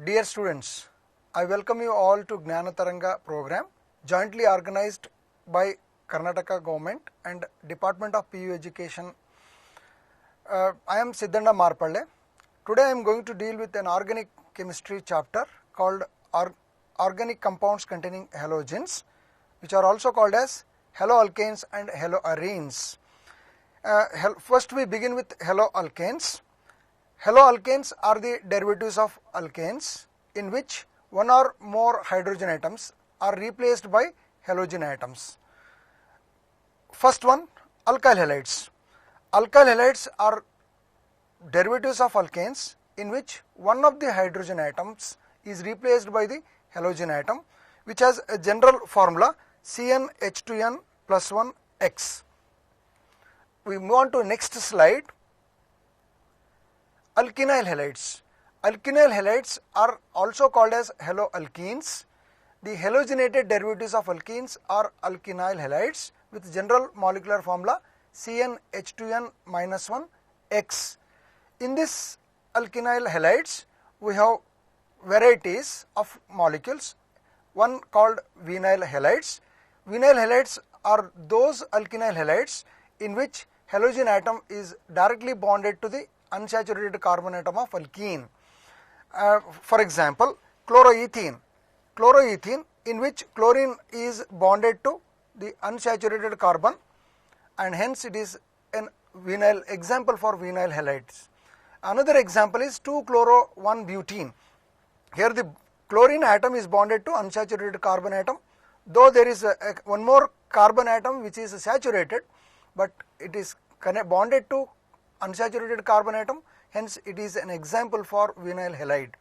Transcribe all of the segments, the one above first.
Dear students, I welcome you all to Gnanataranga program jointly organized by Karnataka government and Department of PU Education. I am Siddhanda Marpalle. Today I am going to deal with an organic chemistry chapter called organic compounds containing halogens, which are also called as haloalkanes and haloarenes. First we begin with haloalkanes. Haloalkanes are the derivatives of alkanes in which one or more hydrogen atoms are replaced by halogen atoms. First one, alkyl halides. Alkyl halides are derivatives of alkanes in which one of the hydrogen atoms is replaced by the halogen atom, which has a general formula CnH2n plus 1x. We move on to next slide. Alkynyl halides. Alkynyl halides are also called as haloalkenes. The halogenated derivatives of alkenes are alkynyl halides with general molecular formula CnH2n minus 1x. In this alkynyl halides, we have varieties of molecules, one called vinyl halides. Vinyl halides are those alkynyl halides in which halogen atom is directly bonded to the unsaturated carbon atom of alkene. For example, chloroethene. Chloroethene in which chlorine is bonded to the unsaturated carbon and hence it is an vinyl example for vinyl halides. Another example is 2-chloro-1-butene. Here the chlorine atom is bonded to unsaturated carbon atom, though there is one more carbon atom which is saturated, but it is bonded to unsaturated carbon atom, hence it is an example for vinyl halide.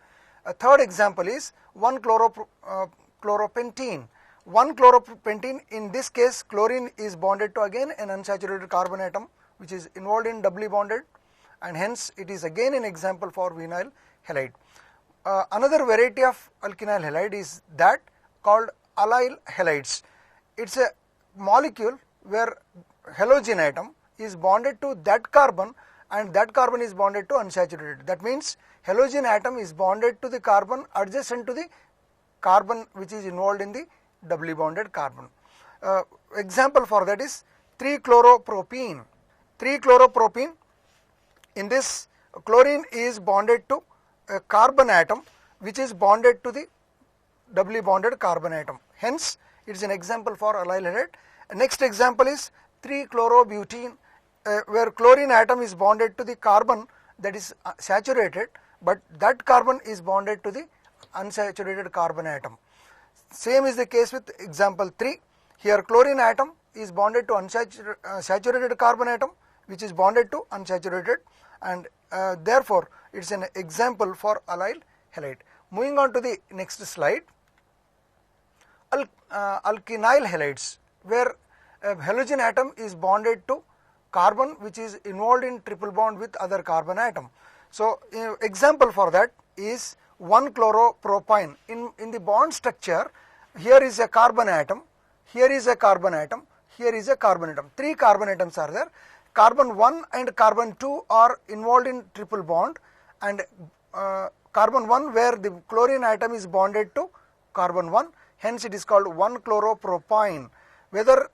A third example is 1-chloropentene. 1-chloropentene, in this case chlorine is bonded to again an unsaturated carbon atom which is involved in doubly bonded, and hence it is again an example for vinyl halide. Another variety of alkynyl halide is that called allyl halides. It's a molecule where halogen atom is bonded to that carbon and that carbon is bonded to unsaturated. That means halogen atom is bonded to the carbon adjacent to the carbon which is involved in the doubly bonded carbon. Example for that is 3-chloropropene. 3-chloropropene, in this chlorine is bonded to a carbon atom which is bonded to the doubly bonded carbon atom. Hence it is an example for allyl halide. Next example is 3-chlorobutene, where chlorine atom is bonded to the carbon that is saturated, but that carbon is bonded to the unsaturated carbon atom. Same is the case with example 3. Here chlorine atom is bonded to unsaturated carbon atom which is bonded to unsaturated, and therefore it is an example for allyl halide. Moving on to the next slide. Alkynyl halides, where a halogen atom is bonded to carbon which is involved in triple bond with other carbon atom. So example for that is 1-chloropropene. In the bond structure, here is a carbon atom, here is a carbon atom, here is a carbon atom. 3 carbon atoms are there. Carbon 1 and carbon 2 are involved in triple bond, and carbon 1 where the chlorine atom is bonded to carbon 1, hence it is called 1-chloropropene. Whether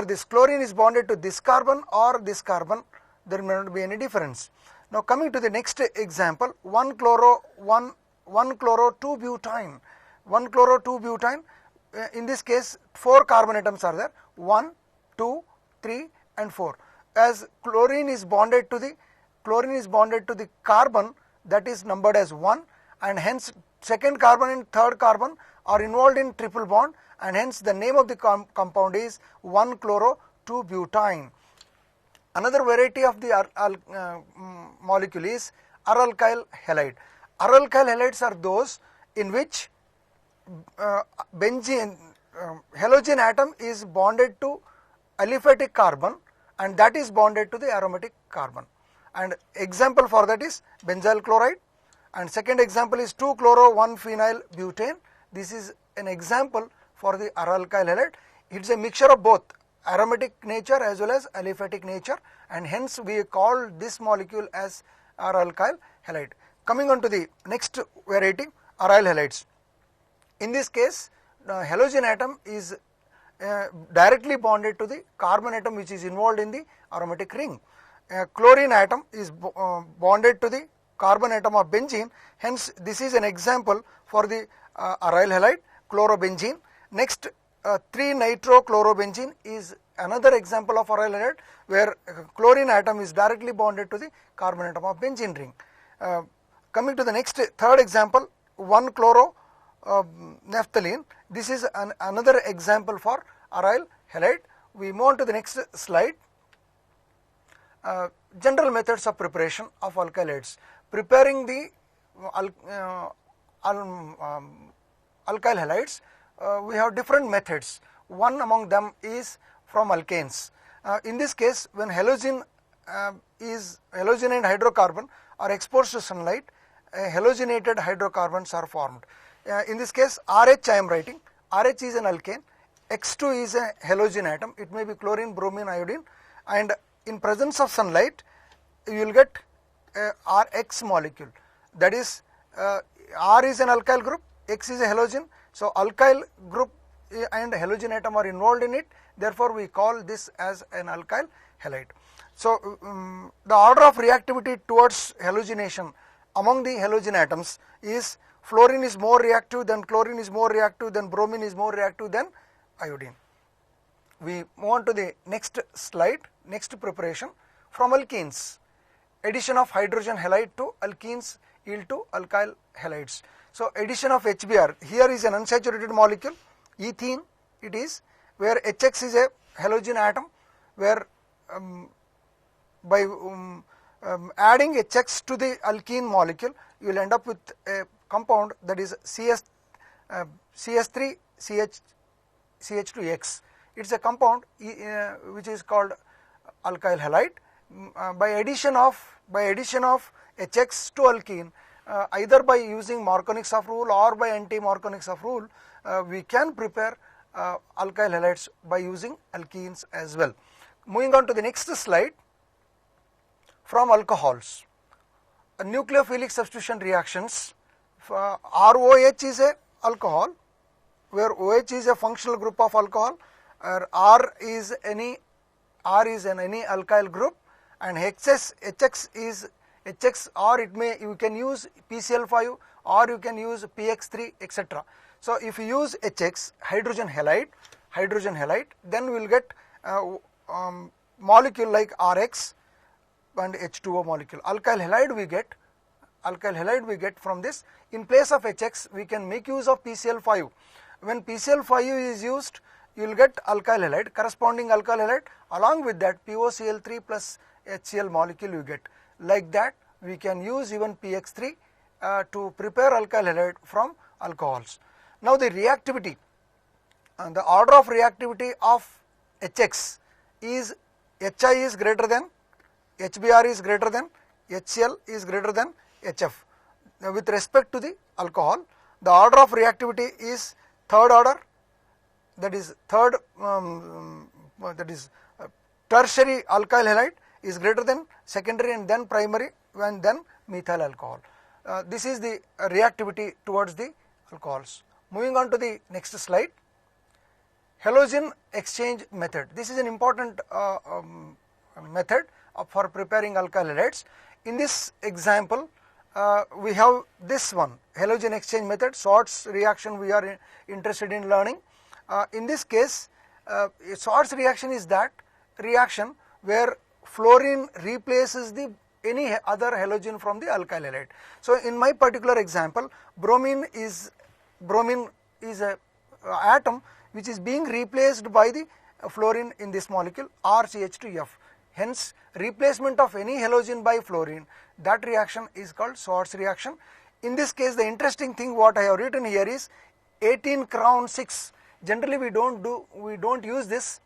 this chlorine is bonded to this carbon or this carbon, there may not be any difference. Now coming to the next example, 1-chloro-2-butene. 1-chloro-2-butene, in this case 4 carbon atoms are there, 1, 2, 3 and 4. As chlorine is bonded to the carbon that is numbered as 1, and hence second carbon and third carbon are involved in triple bond, and hence the name of the compound is 1-chloro-2-butene. Another variety of the molecule is uralkyl halide. Uralkyl halides are those in which halogen atom is bonded to aliphatic carbon and that is bonded to the aromatic carbon, and example for that is benzyl chloride, and second example is 2-chloro-1-phenyl butane. This is an example for the uralkyl halide. It is a mixture of both aromatic nature as well as aliphatic nature, and hence we call this molecule as uralkyl halide. Coming on to the next variety, aryl halides. In this case, the halogen atom is directly bonded to the carbon atom which is involved in the aromatic ring. Chlorine atom is bonded to the carbon atom of benzene, hence this is an example for the aryl halide, chlorobenzene. Next, 3-nitrochlorobenzene is another example of aryl halide where chlorine atom is directly bonded to the carbon atom of benzene ring. Coming to the next third example, 1-chloro-naphthalene. This is another example for aryl halide. We move on to the next slide. General methods of preparation of alkyl halides. Preparing the alkyl halides, we have different methods. One among them is from alkanes. In this case, when halogen and hydrocarbon are exposed to sunlight, halogenated hydrocarbons are formed. In this case, RH I am writing. RH is an alkane, X2 is a halogen atom, it may be chlorine, bromine, iodine, and in presence of sunlight you will get RX molecule. That is, R is an alkyl group, X is a halogen, so alkyl group and halogen atom are involved in it, therefore we call this as an alkyl halide. So the order of reactivity towards halogenation among the halogen atoms is fluorine is more reactive, then chlorine is more reactive, then bromine is more reactive than iodine. We move on to the next slide, next preparation from alkenes. Addition of hydrogen halide to alkenes yield to alkyl halides. So addition of HBr, here is an unsaturated molecule, ethene it is, where HX is a halogen atom, where by adding HX to the alkene molecule, you will end up with a compound that is CS3CH2X. It is a compound which is called alkyl halide. By addition of HX to alkene, either by using Markovnik's rule or by anti-Markovnik's rule, we can prepare alkyl halides by using alkenes as well. Moving on to the next slide, from alcohols, nucleophilic substitution reactions. ROH is a alcohol, where OH is a functional group of alcohol, R is an any alkyl group, and HX is HX, or you can use PCl5 or you can use PX3, etc. So if you use HX, hydrogen halide, then we will get molecule like RX and H2O molecule. Alkyl halide we get from this. In place of HX, we can make use of PCl5. When PCl5 is used, you will get alkyl halide, corresponding alkyl halide. Along with that, POCl3 plus HCl molecule you get. Like that, we can use even PX3 to prepare alkyl halide from alcohols. Now the reactivity, the order of reactivity of HX is HI is greater than, HBr is greater than, HCl is greater than HF. Now with respect to the alcohol, the order of reactivity is third order, that is tertiary alkyl halide is greater than secondary and then primary and then methyl alcohol. This is the reactivity towards the alcohols. Moving on to the next slide, halogen exchange method. This is an important method for preparing alkyl halides. In this example, we have this one, halogen exchange method, Swartz reaction we are interested in learning. In this case, Swartz reaction is that reaction where fluorine replaces any other halogen from the alkyl halide. So in my particular example, bromine is a atom which is being replaced by the fluorine in this molecule RCH2F. Hence, replacement of any halogen by fluorine, that reaction is called Swartz reaction. In this case, the interesting thing what I have written here is 18 crown 6. Generally we don't use this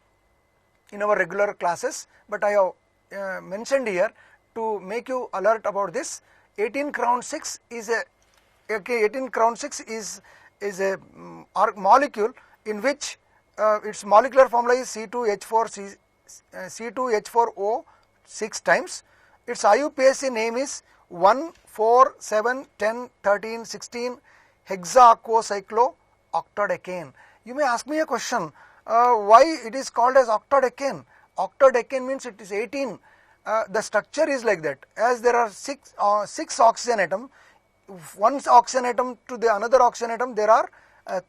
in our regular classes, but I have mentioned here to make you alert about this. 18 crown 6 is a molecule in which its molecular formula is C2H4O 6 times. Its IUPAC name is 1, 4, 7, 10, 13, 16 hexacocyclooctadecane. You may ask me a question, why it is called as octadecane? Octadecane means it is 18. The structure is like that. As there are six oxygen atom, one oxygen atom to the another oxygen atom, there are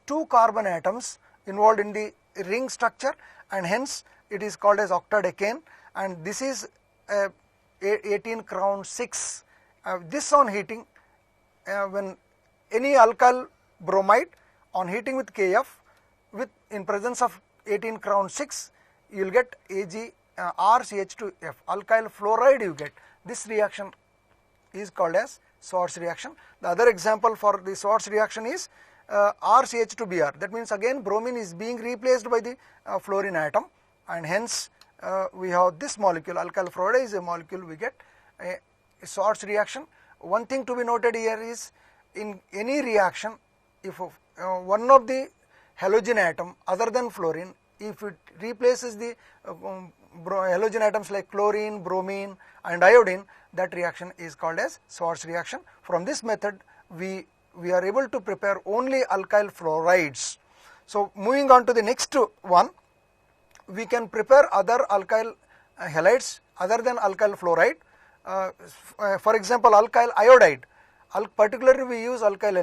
2 carbon atoms involved in the ring structure, and hence it is called as octadecane. And this is 18 crown 6. This on heating, when any alkyl bromide on heating with Kf with in presence of 18 crown 6, you will get AgRCH2F, alkyl fluoride you get. This reaction is called as Swartz reaction. The other example for the Swartz reaction is RCH2Br. That means again bromine is being replaced by the fluorine atom, and hence we have this molecule, alkyl fluoride is a molecule, we get a Swartz reaction. One thing to be noted here is, in any reaction, if one of the halogen atom other than fluorine, if it replaces the halogen atoms like chlorine, bromine and iodine, that reaction is called as Swartz reaction. From this method we are able to prepare only alkyl fluorides. So moving on to the next one, we can prepare other alkyl halides other than alkyl fluoride. For example, alkyl iodide. Particularly we use alkyl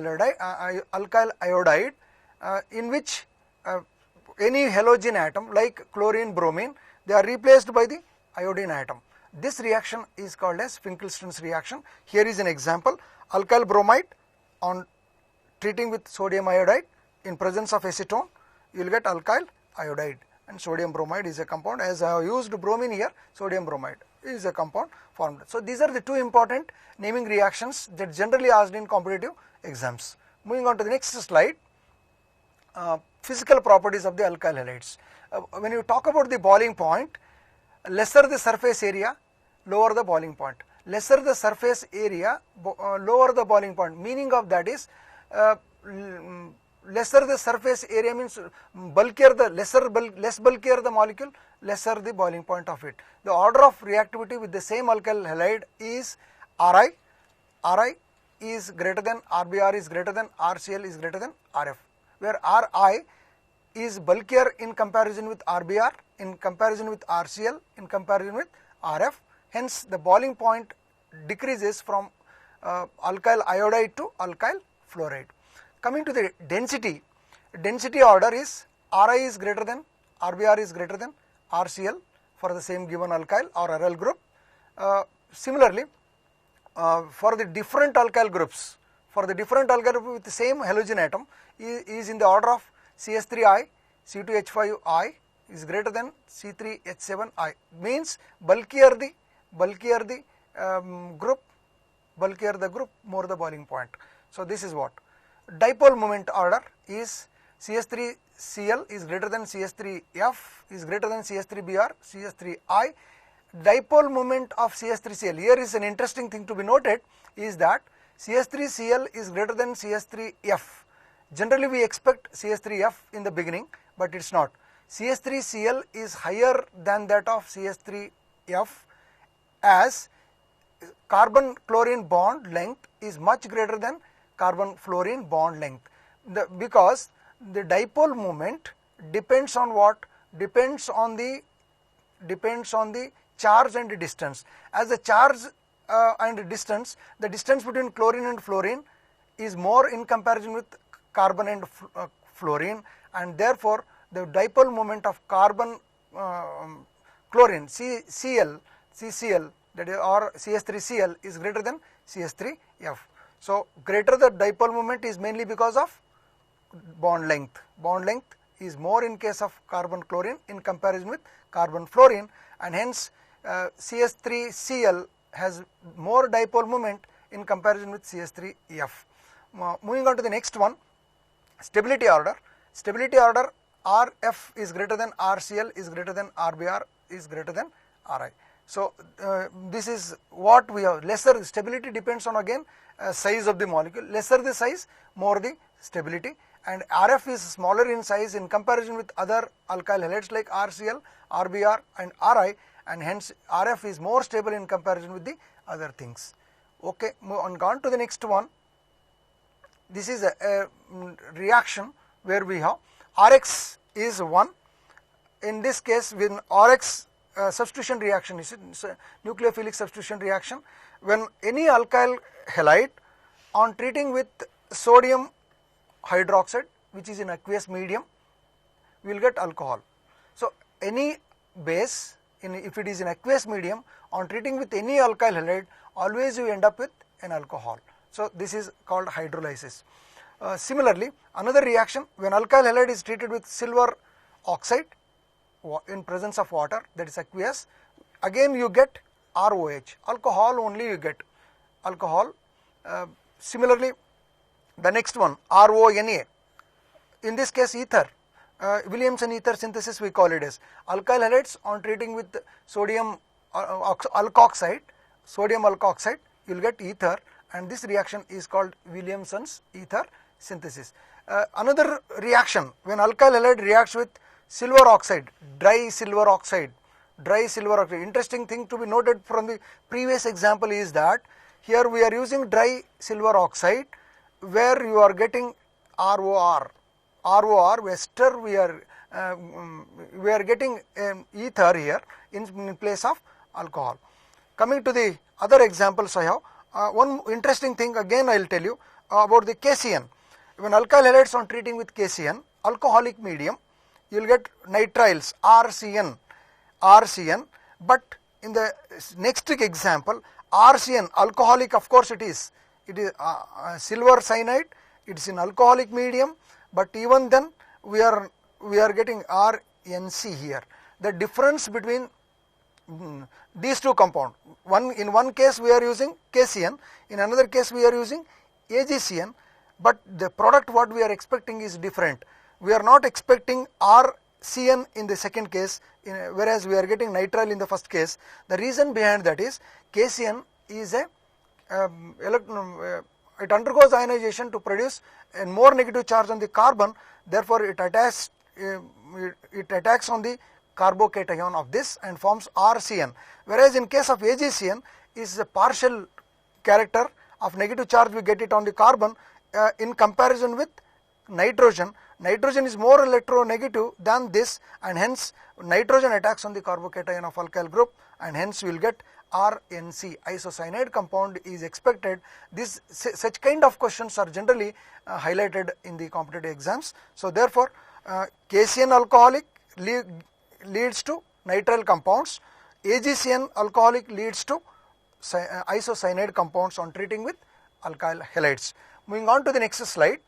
iodide, in which any halogen atom like chlorine, bromine, they are replaced by the iodine atom. This reaction is called as Finkelstein's reaction. Here is an example: alkyl bromide on treating with sodium iodide in presence of acetone, you will get alkyl iodide, and sodium bromide is a compound. As I have used bromine here, sodium bromide is a compound formed. So these are the 2 important naming reactions that generally asked in competitive exams. Moving on to the next slide, physical properties of the alkyl halides. When you talk about the boiling point, lesser the surface area, lower the boiling point. Lesser the surface area, lower the boiling point. Meaning of that is, lesser the surface area means bulkier the less bulkier the molecule, lesser the boiling point of it. The order of reactivity with the same alkyl halide is Ri. Ri is greater than RBr is greater than RCl is greater than Rf, where Ri is bulkier in comparison with RBr, in comparison with RCl, in comparison with Rf. Hence the boiling point decreases from alkyl iodide to alkyl fluoride. Coming to the density order is Ri is greater than RBr is greater than RCl for the same given alkyl or aryl group. Similarly, for the different alkyl groups, with the same halogen atom is in the order of CS3I, C2H5I is greater than C3H7I. Means bulkier the group, more the boiling point. So this is what. Dipole moment order is CS3Cl is greater than CS3F is greater than CS3Br, CS3I. Dipole moment of CS3Cl. Here is an interesting thing to be noted, is that CS3Cl is greater than CS3F. Generally we expect CS3F in the beginning, but it's not. CS3Cl is higher than that of CS3F, as carbon chlorine bond length is much greater than carbon fluorine bond length. Because the dipole moment depends on what? Depends on the charge and the distance. As the charge and the distance between chlorine and fluorine is more in comparison with carbon and fluorine, and therefore the dipole moment of carbon chlorine CCl that is, or CS3Cl is greater than CS3F. So greater the dipole moment is mainly because of bond length. Bond length is more in case of carbon chlorine in comparison with carbon fluorine, and hence CS3Cl has more dipole moment in comparison with CS3F. Moving on to the next one, stability order. Stability order, Rf is greater than RCl is greater than RBr is greater than Ri. So this is what we have. Lesser stability depends on again size of the molecule. Lesser the size, more the stability, and Rf is smaller in size in comparison with other alkyl halides like RCl, RBr and Ri, and hence Rf is more stable in comparison with the other things. Okay, move on to the next one. This is a reaction where we have Rx is 1. In this case, when Rx substitution reaction is nucleophilic substitution reaction, when any alkyl halide on treating with sodium hydroxide, which is in aqueous medium, we will get alcohol. So any base if it is in aqueous medium, on treating with any alkyl halide, always you end up with an alcohol. So this is called hydrolysis. Similarly, another reaction, when alkyl halide is treated with silver oxide in presence of water, that is aqueous, again you get ROH, alcohol only you get alcohol. Similarly, the next one, RONA, in this case ether, Williamson ether synthesis we call it as. Alkyl halides on treating with sodium alkoxide, you will get ether, and this reaction is called Williamson's ether synthesis. Another reaction, when alkyl halide reacts with silver oxide, dry silver oxide. Interesting thing to be noted from the previous example is that here we are using dry silver oxide where you are getting ROR, ester, we are getting ether here in place of alcohol. Coming to the other examples I have, one interesting thing again I will tell you about the KCN. When alkyl halides on treating with KCN, alcoholic medium, you will get nitriles, RCN, but in the next example, RCN, alcoholic, of course it is silver cyanide, it is in alcoholic medium, but even then we are getting RNC here. The difference between these two compounds, in one case we are using KCN, in another case we are using AgCN, but the product what we are expecting is different. We are not expecting RCN in the second case, whereas we are getting nitrile in the first case. The reason behind that is KCN is it undergoes ionization to produce a more negative charge on the carbon, therefore it attacks on the carbocation of this and forms RCN, whereas in case of AgCN is a partial character of negative charge, we get it on the carbon in comparison with nitrogen. Nitrogen is more electronegative than this, and hence nitrogen attacks on the carbocation of alkyl group, and hence we will get RNC, isocyanide compound is expected. Such kind of questions are generally highlighted in the competitive exams. So therefore, KCN alcoholic leads to nitrile compounds, AgCN alcoholic leads to isocyanide compounds on treating with alkyl halides. Moving on to the next slide,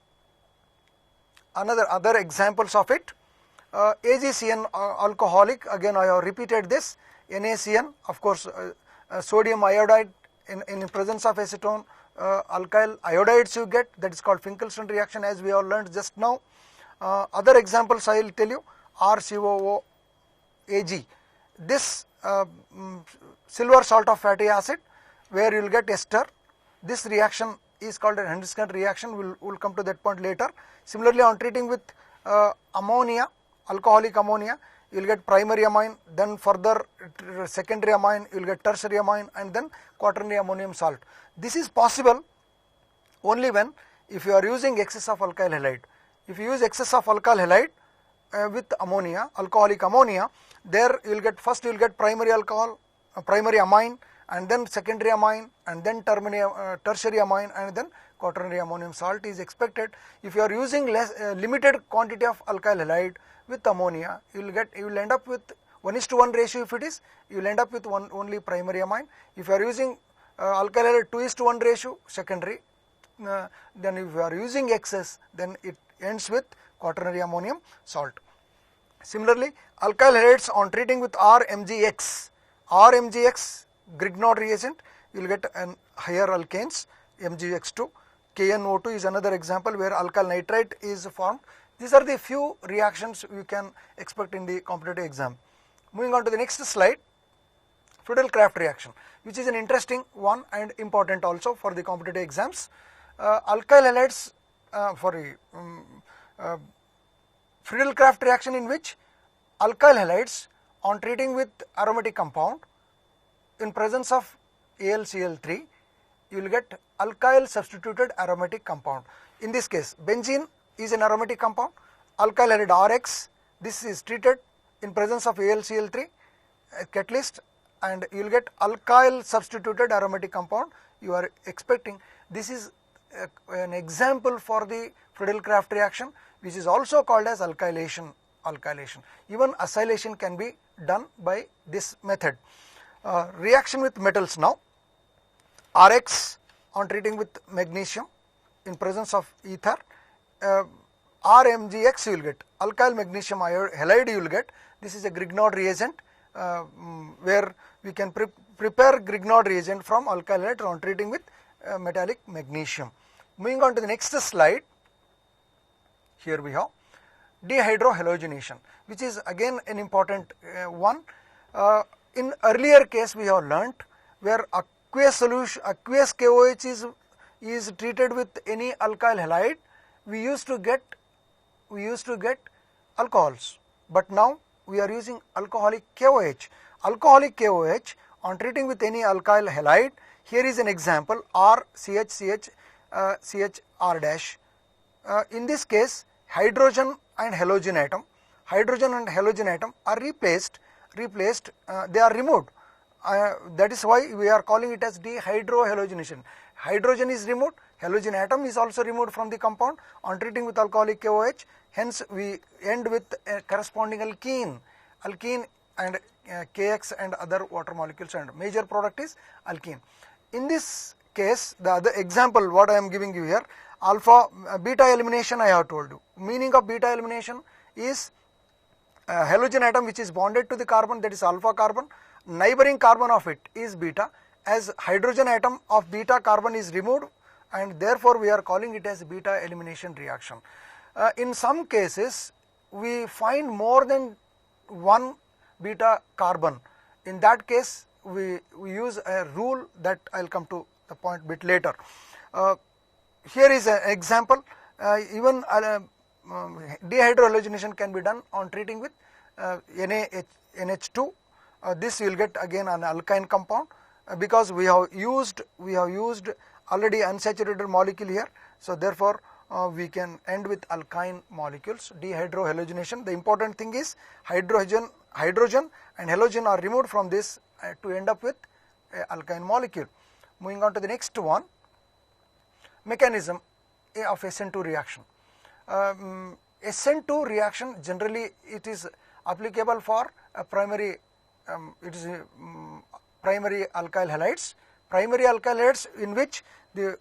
other examples of it. AgCN alcoholic, again I have repeated this. NaCN, of course, sodium iodide in presence of acetone, alkyl iodides you get, that is called Finkelstein reaction, as we have learned just now. Other examples I will tell you, RCOO Ag, this silver salt of fatty acid where you will get ester. This reaction is called a Henderson reaction, we will come to that point later. Similarly, on treating with ammonia, alcoholic ammonia, you will get primary amine, then further secondary amine, you will get tertiary amine, and then quaternary ammonium salt. This is possible only when if you are using excess of alkyl halide. If you use excess of alkyl halide with ammonia, alcoholic ammonia, there you will get, first you will get primary alcohol, primary amine, and then secondary amine, and then tertiary amine, and then quaternary ammonium salt is expected. If you are using limited quantity of alkyl halide with ammonia, you will end up with 1:1 ratio. If it is, you will end up with only primary amine. If you are using alkyl halide 2:1 ratio, secondary, then if you are using excess, then it ends with quaternary ammonium salt. Similarly, alkyl halides on treating with RMGX, Grignard reagent, you will get an higher alkanes, MgX2. KNO2 is another example where alkyl nitrite is formed. These are the few reactions you can expect in the competitive exam. Moving on to the next slide, Friedel-Crafts reaction, which is an interesting one and important also for the competitive exams. Alkyl halides Friedel-Crafts reaction in which alkyl halides on treating with aromatic compound in presence of AlCl3, you will get alkyl substituted aromatic compound. In this case, benzene is an aromatic compound, alkyl halide RX, this is treated in presence of AlCl3 catalyst, and you will get alkyl substituted aromatic compound. You are expecting, this is an example for the Friedel-Crafts reaction, which is also called as alkylation. Even acylation can be done by this method. Reaction with metals now. RX on treating with magnesium in presence of ether, RMgX you will get, alkyl magnesium halide you will get. This is a Grignard reagent where we can prepare Grignard reagent from alkyl halide on treating with metallic magnesium. Moving on to the next slide, here we have dehydrohalogenation, which is again an important one. In earlier case we have learnt where aqueous solution, aqueous KOH is treated with any alkyl halide, we used to get alcohols, but now we are using alcoholic KOH. Alcoholic KOH on treating with any alkyl halide, here is an example RCHCH CHR dash. In this case, hydrogen and halogen atom are replaced, they are removed. That is why we are calling it as dehydrohalogenation. Hydrogen is removed, halogen atom is also removed from the compound on treating with alcoholic KOH. Hence, we end with a corresponding alkene and KX and other water molecules, and major product is alkene. In this case, the other example what I am giving you here, beta elimination I have told you. Meaning of beta elimination is halogen atom which is bonded to the carbon, that is alpha carbon, neighboring carbon of it is beta, as hydrogen atom of beta carbon is removed, and therefore we are calling it as beta elimination reaction. In some cases we find more than one beta carbon. In that case we use a rule that I will come to the point bit later. Here is an example. Even dehydrohalogenation can be done on treating with NH2. This you will get again an alkyne compound because we have used already unsaturated molecule here. So therefore we can end with alkyne molecules. Dehydrohalogenation. The important thing is hydrogen and halogen are removed from this to end up with alkyne molecule. Moving on to the next one, mechanism of SN2 reaction. SN2 reaction generally it is applicable for a primary primary alkyl halides. Primary alkyl halides in which the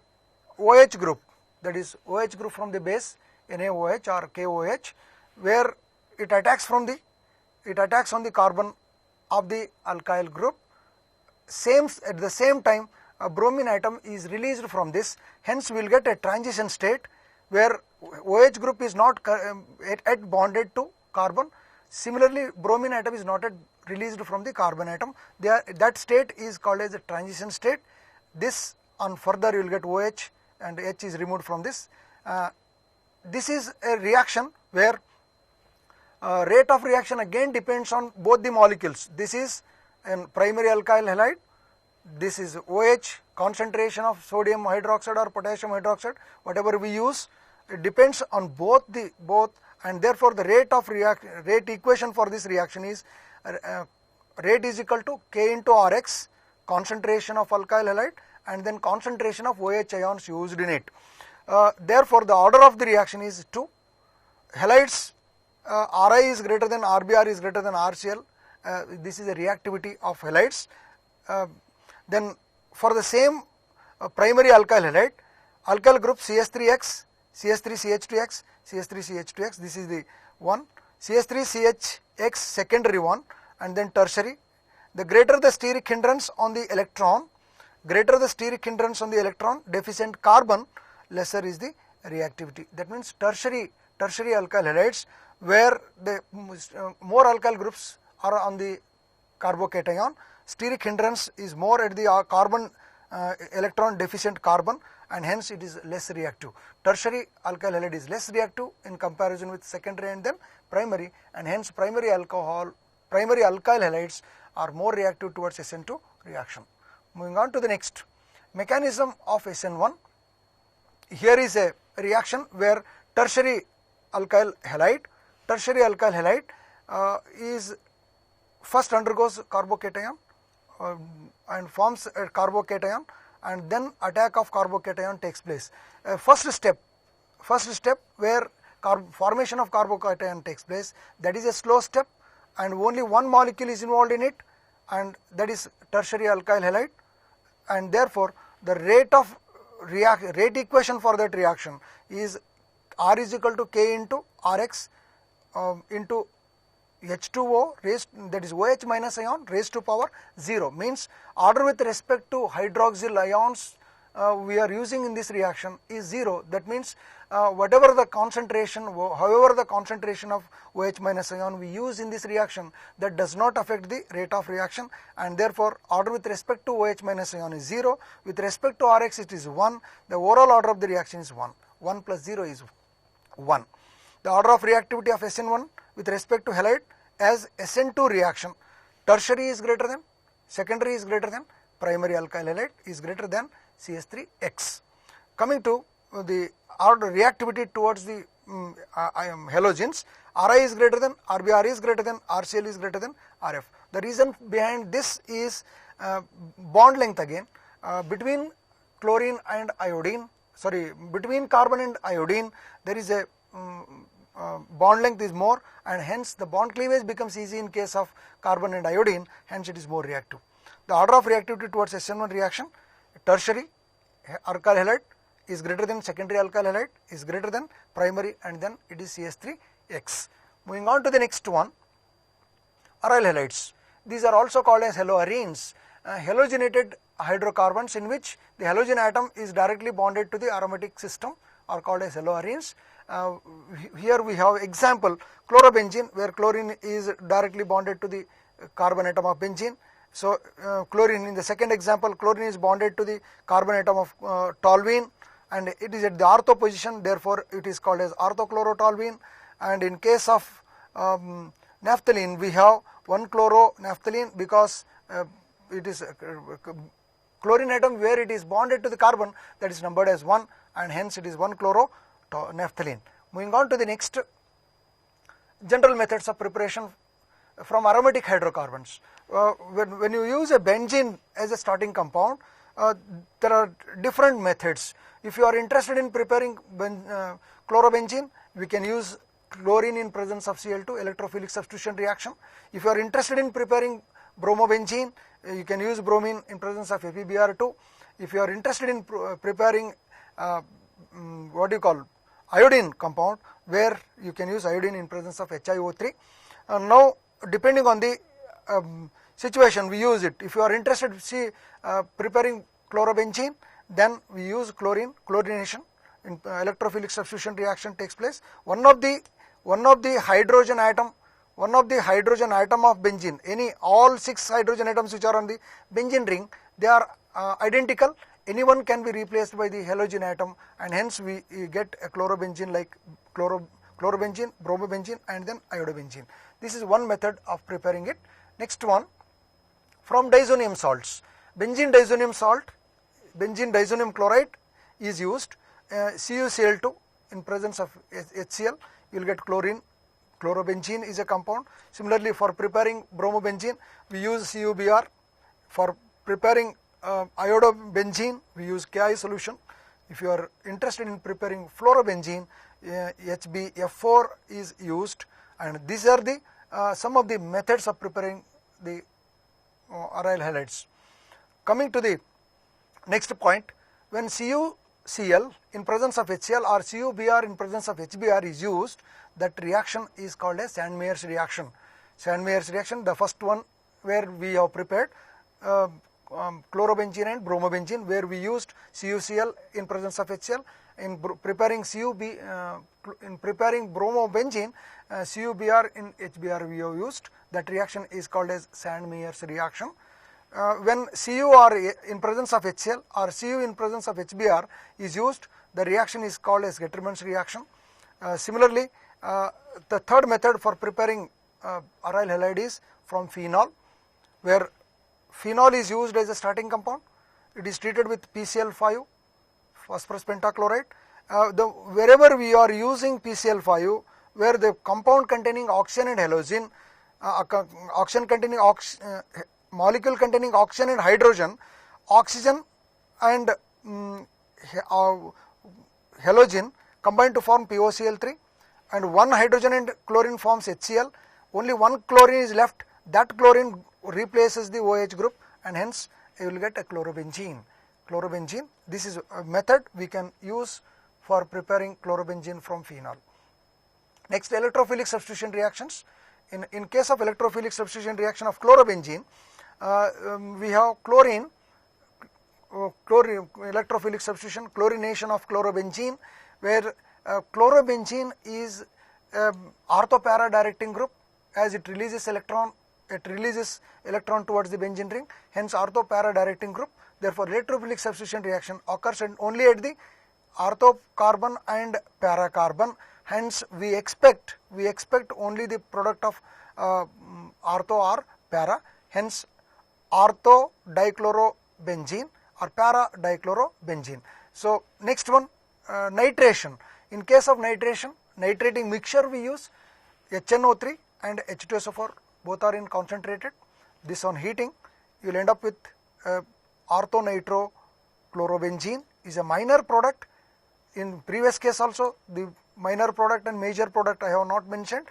OH group, that is OH group from the base NaOH or KOH, where it attacks on the carbon of the alkyl group. At the same time a bromine atom is released from this, hence we will get a transition state where OH group is not yet bonded to carbon. Similarly, bromine atom is not yet released from the carbon atom. That state is called as a transition state. This on further you will get OH and H is removed from this. This is a reaction where rate of reaction again depends on both the molecules. This is a primary alkyl halide, this is OH, concentration of sodium hydroxide or potassium hydroxide, whatever we use, it depends on both, and therefore the rate equation for this reaction is rate is equal to K into Rx, concentration of alkyl halide and then concentration of OH ions used in it. Therefore the order of the reaction is 2. Halides, Ri is greater than Rbr is greater than Rcl. This is the reactivity of halides. Then for the same primary alkyl halide, alkyl group CH3X, CH3CH2X, CH3CH2X, this is the one, CH3CHX secondary one, and then tertiary. The greater the steric hindrance on the electron, deficient carbon, lesser is the reactivity. That means tertiary alkyl halides where the more alkyl groups are on the carbocation, steric hindrance is more at the carbon electron deficient carbon, and hence it is less reactive. Tertiary alkyl halide is less reactive in comparison with secondary and then primary, and hence primary alkyl halides are more reactive towards SN2 reaction. Moving on to the next, mechanism of SN1. Here is a reaction where tertiary alkyl halide is first undergoes carbocation and forms a carbocation, and then attack of carbocation takes place. First step where formation of carbocation takes place, that is a slow step, and only one molecule is involved in it, and that is tertiary alkyl halide, and therefore the rate equation for that reaction is R is equal to K into Rx into H2O that is OH minus ion raised to power 0, means order with respect to hydroxyl ions we are using in this reaction is 0. That means whatever the concentration, however the concentration of OH minus ion we use in this reaction, that does not affect the rate of reaction, and therefore order with respect to OH minus ion is 0. With respect to Rx it is 1. The overall order of the reaction is 1. 1 plus 0 is 1. The order of reactivity of SN1 with respect to halide as SN2 reaction, tertiary is greater than, secondary is greater than, primary alkyl halide is greater than CH3X. Coming to the order reactivity towards the halogens, Ri is greater than, RBr is greater than, RCl is greater than Rf. The reason behind this is bond length again between chlorine and iodine, between carbon and iodine there is a bond length is more, and hence the bond cleavage becomes easy in case of carbon and iodine, hence it is more reactive. The order of reactivity towards SN1 reaction, tertiary alkyl halide is greater than secondary alkyl halide is greater than primary, and then it is CH3X. Moving on to the next one, aryl halides. These are also called as haloarenes, halogenated hydrocarbons in which the halogen atom is directly bonded to the aromatic system are called as haloarenes. Here we have example chlorobenzene, where chlorine is directly bonded to the carbon atom of benzene. So chlorine, in the second example, chlorine is bonded to the carbon atom of toluene, and it is at the ortho position, therefore it is called as orthochlorotoluene. And in case of naphthalene, we have 1-chloro-naphthalene because it is chlorine atom where it is bonded to the carbon, that is numbered as 1, and hence it is 1-chloro-naphthalene. Moving on to the next, general methods of preparation from aromatic hydrocarbons. When you use a benzene as a starting compound, there are different methods. If you are interested in preparing chlorobenzene, we can use chlorine in presence of Cl2, electrophilic substitution reaction. If you are interested in preparing bromobenzene, you can use bromine in presence of FeBr2. If you are interested in preparing iodine compound, where you can use iodine in presence of HiO3. Now depending on the situation we use it. If you are interested preparing chlorobenzene, then we use chlorination in electrophilic substitution reaction takes place. One of the hydrogen atom of benzene, all 6 hydrogen atoms which are on the benzene ring, they are identical. Any one can be replaced by the halogen atom, and hence we get a chlorobenzene like chlorobenzene, bromobenzene, and then iodobenzene. This is one method of preparing it. Next one, from diazonium salts, benzene diazonium salt, benzene diazonium chloride is used. CuCl2 in presence of HCl, you will get chlorine. Chlorobenzene is a compound. Similarly, for preparing bromobenzene, we use CuBr. For preparing iodobenzene, we use Ki solution. If you are interested in preparing fluorobenzene, HbF4 is used, and these are the some of the methods of preparing the aryl halides. Coming to the next point, when CuCl in presence of HCl or CuBr in presence of HBr is used, that reaction is called as Sandmeyer's reaction. Sandmeyer's reaction, the first one where we have prepared chlorobenzene and bromobenzene, where we used CuCl in presence of HCl. In preparing bromobenzene, CuBr in HBr we have used. That reaction is called as Sandmeyer's reaction. When Cu are in presence of HCl or Cu in presence of HBr is used, the reaction is called as Gettermann's reaction. Similarly, the third method for preparing aryl halide is from phenol, where phenol is used as a starting compound. it is treated with PCl5, phosphorus pentachloride. Wherever we are using PCl5, where the compound containing oxygen and halogen, molecule containing oxygen and hydrogen, oxygen and halogen combine to form POCl3, and one hydrogen and chlorine forms HCl. Only one chlorine is left. That chlorine replaces the OH group, and hence you will get a chlorobenzene. Chlorobenzene. This is a method we can use for preparing chlorobenzene from phenol. Next, electrophilic substitution reactions. In case of electrophilic substitution reaction of chlorobenzene, we have chlorine electrophilic substitution, chlorination of chlorobenzene, where chlorobenzene is ortho-para directing group, as it releases electron towards the benzene ring, hence ortho-para directing group. Therefore, electrophilic substitution reaction occurs only at the ortho carbon and para carbon. Hence, we expect only the product of ortho or para. Hence, ortho dichlorobenzene or para dichlorobenzene. So, next one, nitration. In case of nitration, nitrating mixture we use HNO3 and H2SO4, both are in concentrated. This on heating, you will end up with orthonitro-chlorobenzene is a minor product. In previous case also, the minor product and major product I have not mentioned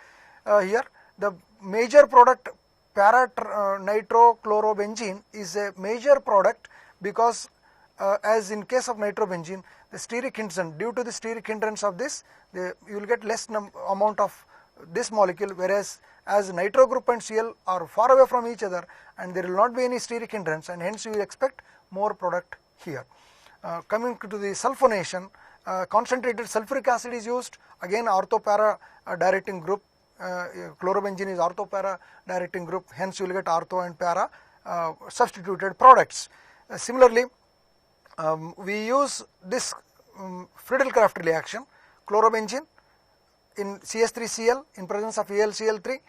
here. The major product para-nitrochlorobenzene is a major product because as in case of nitrobenzene, the steric hindrance, due to the steric hindrance of this, you will get less amount of this molecule, whereas as nitro group and Cl are far away from each other and there will not be any steric hindrance, and hence you will expect more product here. Coming to the sulfonation, concentrated sulfuric acid is used, again ortho-para directing group. Chlorobenzene is ortho-para directing group, hence you will get ortho and para substituted products. Similarly, we use this Friedel-Crafts reaction, chlorobenzene in CS3Cl in presence of AlCl3.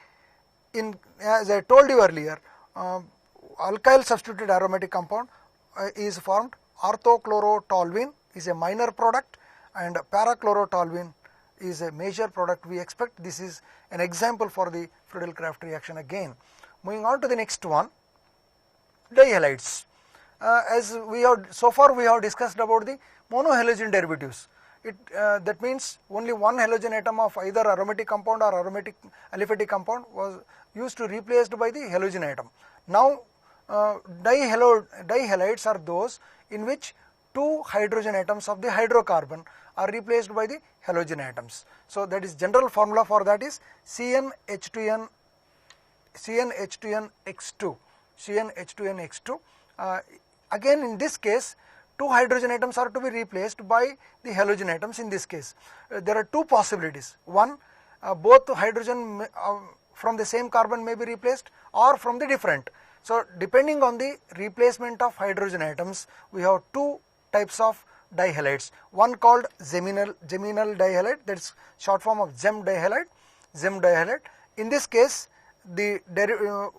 As I told you earlier, alkyl substituted aromatic compound is formed. Orthochlorotoluene is a minor product and parachlorotoluene is a major product. We expect this is an example for the Friedel-Crafts reaction again. Moving on to the next one, dihalides. As we have so far we have discussed about the monohalogen derivatives. That means only one halogen atom of either aromatic compound or aromatic aliphatic compound was used to replaced by the halogen atom. Now dihalides are those in which two hydrogen atoms of the hydrocarbon are replaced by the halogen atoms. So that is general formula for that is CnH2n X2. Again in this case, two hydrogen atoms are to be replaced by the halogen atoms. In this case, there are two possibilities. One, both hydrogen from the same carbon may be replaced or from the different. So depending on the replacement of hydrogen atoms, we have two types of dihalides. One called geminal dihalide, that is short form of gem dihalide. In this case, the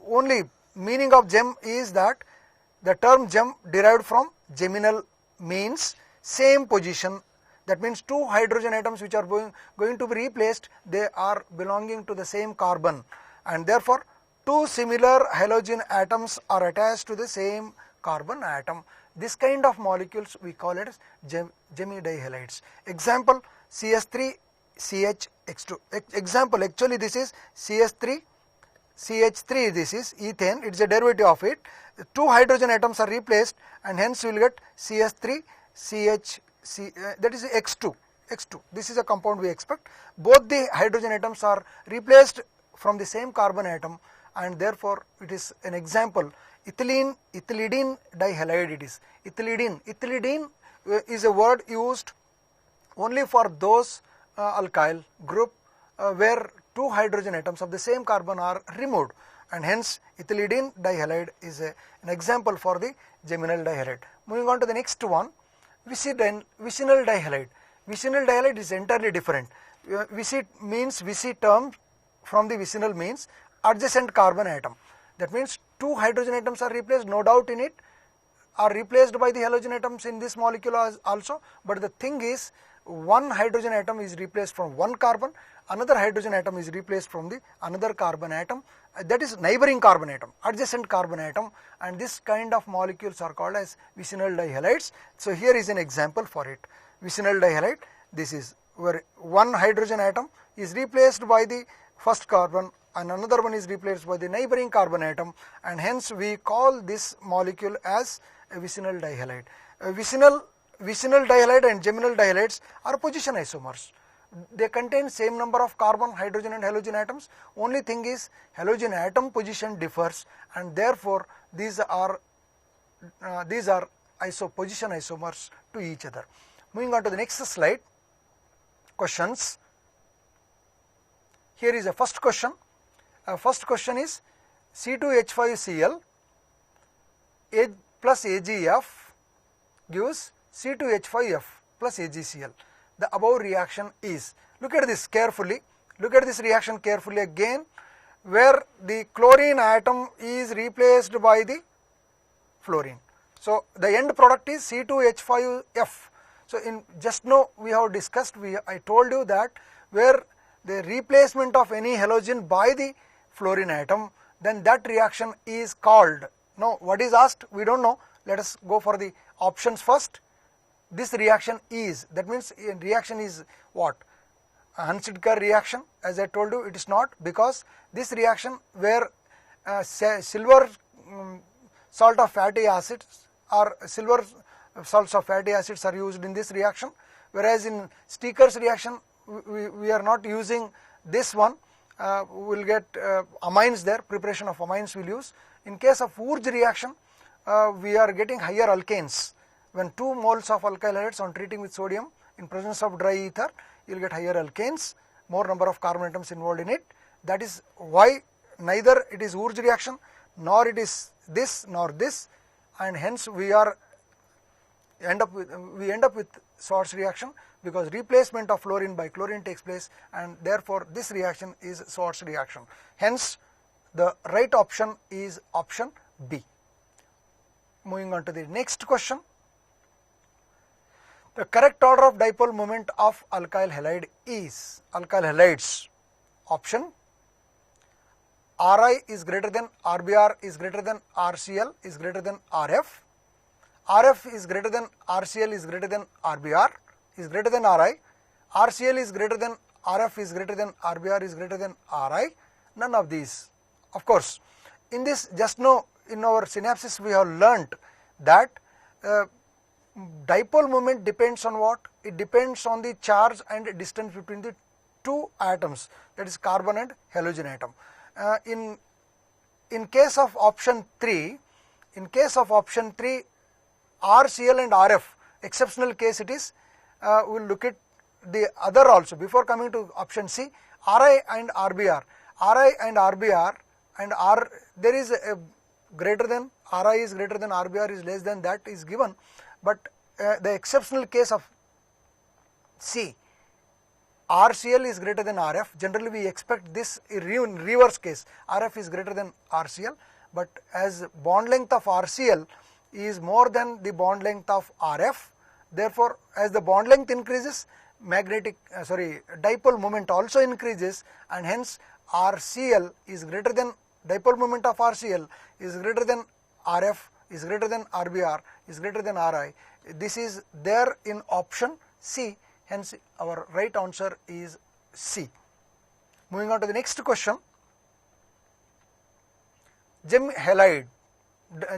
only meaning of gem is that the term gem derived from geminal means same position. That means two hydrogen atoms which are going to be replaced, they are belonging to the same carbon, and therefore two similar halogen atoms are attached to the same carbon atom. This kind of molecules we call it as gemidihalides. Example, CS3CHX2. Example, actually this is CS3CH3, this is ethane, it is a derivative of it. Two hydrogen atoms are replaced and hence you will get CS3CH, that is X2. This is a compound we expect. Both the hydrogen atoms are replaced from the same carbon atom, and therefore it is an example. Ethylene dihalide it is. Ethylidene is a word used only for those alkyl group where two hydrogen atoms of the same carbon are removed, and hence ethylidene dihalide is an example for the geminal dihalide. Moving on to the next one, vicinal dihalide. Vicinal dihalide is entirely different. Vici term from the vicinal means adjacent carbon atom. That means two hydrogen atoms are replaced, no doubt in it. are replaced by the halogen atoms in this molecule also, but the thing is, one hydrogen atom is replaced from one carbon, another hydrogen atom is replaced from the another carbon atom, that is neighboring carbon atom, adjacent carbon atom, and this kind of molecules are called as vicinal dihalides. So here is an example for it. Vicinal dihalide, this is where one hydrogen atom is replaced by the first carbon and another one is replaced by the neighboring carbon atom, and hence we call this molecule as a vicinal dihalide. Vicinal dihalide and geminal dihalides are position isomers. They contain same number of carbon, hydrogen and halogen atoms. Only thing is halogen atom position differs, and therefore these are position isomers to each other. Moving on to the next slide, questions. Here is a first question. First question is C2H5Cl plus AgF gives C2H5F plus AgCl. The above reaction is, look at this carefully, look at this reaction carefully again, where the chlorine atom is replaced by the fluorine. So the end product is C2H5F. So in just now we have discussed, I told you that where the replacement of any halogen by the fluorine atom, then that reaction is called. Now what is asked, we don't know. Let us go for the options first. This reaction is, that means reaction is what? A Hunsicker reaction. As I told you, it is not, because this reaction where silver salt of fatty acids or silver salts of fatty acids are used in this reaction, whereas in Steker's reaction we are not using this one. We will get amines there, preparation of amines we will use. In case of Wurtz reaction, we are getting higher alkanes. When 2 moles of alkyl halides on treating with sodium in presence of dry ether, you will get higher alkanes, more number of carbon atoms involved in it. That is why neither it is Wurtz reaction, nor it is this, nor this, and hence we end up with Schwarz reaction, because replacement of fluorine by chlorine takes place, and therefore this reaction is Schwarz reaction. Hence the right option is option B. Moving on to the next question. The correct order of dipole moment of alkyl halide is, alkyl halides, option Ri is greater than Rbr is greater than Rcl is greater than Rf, Rf is greater than Rcl is greater than Rbr is greater than Ri, Rcl is greater than Rf is greater than Rbr is greater than Ri, none of these. Of course, in this just now in our synapses we have learnt that dipole moment depends on what? It depends on the charge and distance between the 2 atoms, that is carbon and halogen atom. In case of option 3, RCl and Rf, exceptional case it is. We will look at the other also. Before coming to option C, Ri and Rbr, and there is a greater than, Ri is greater than, Rbr is less than, that is given. But the exceptional case of C, RCl is greater than Rf. Generally we expect this in reverse case, Rf is greater than RCl, but as bond length of RCl is more than the bond length of Rf, therefore as the bond length increases, dipole moment also increases, and hence RCl is greater than, dipole moment of RCl is greater than Rf, is greater than Rbr, is greater than Ri. This is there in option C, hence our right answer is C. Moving on to the next question. Gem halide,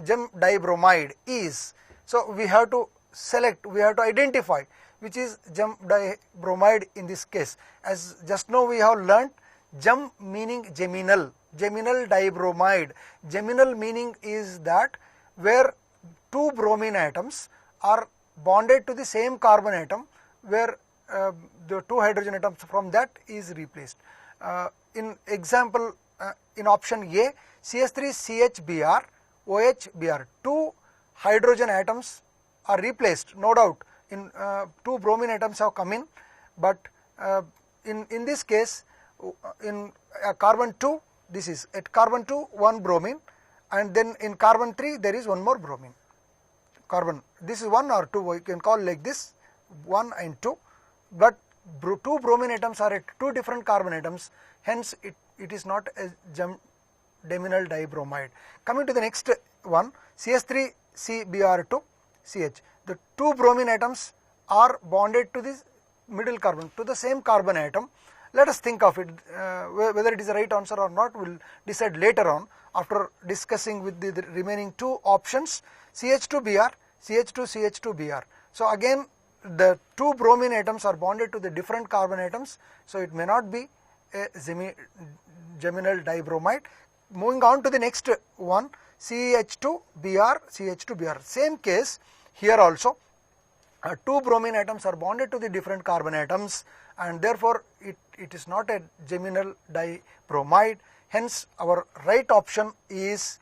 gem dibromide is, so we have to select, we have to identify which is gem dibromide in this case. As just now we have learnt, gem meaning geminal, geminal dibromide. Geminal meaning is that where 2 bromine atoms are bonded to the same carbon atom, where the 2 hydrogen atoms from that is replaced. In example, in option A, CH3CHBr, OHBr, 2 hydrogen atoms are replaced, no doubt. In 2 bromine atoms have come in, but in this case, in carbon 2, this is at carbon 2 1 bromine, and then in carbon 3 there is one more bromine. carbon, this is 1 or 2, you can call like this 1 and 2, but 2 bromine atoms are at 2 different carbon atoms, hence it is not a geminal dibromide. Coming to the next one, CH3CBr2 CH. The 2 bromine atoms are bonded to this middle carbon, to the same carbon atom. Let us think of it, whether it is the right answer or not, we will decide later on after discussing with the remaining 2 options, CH2Br, CH2CH2Br. So again the 2 bromine atoms are bonded to the different carbon atoms, so it may not be a geminal dibromide. Moving on to the next one, CH2Br, CH2Br. Same case here also, 2 bromine atoms are bonded to the different carbon atoms, and therefore it is not a geminal dibromide. Hence our right option is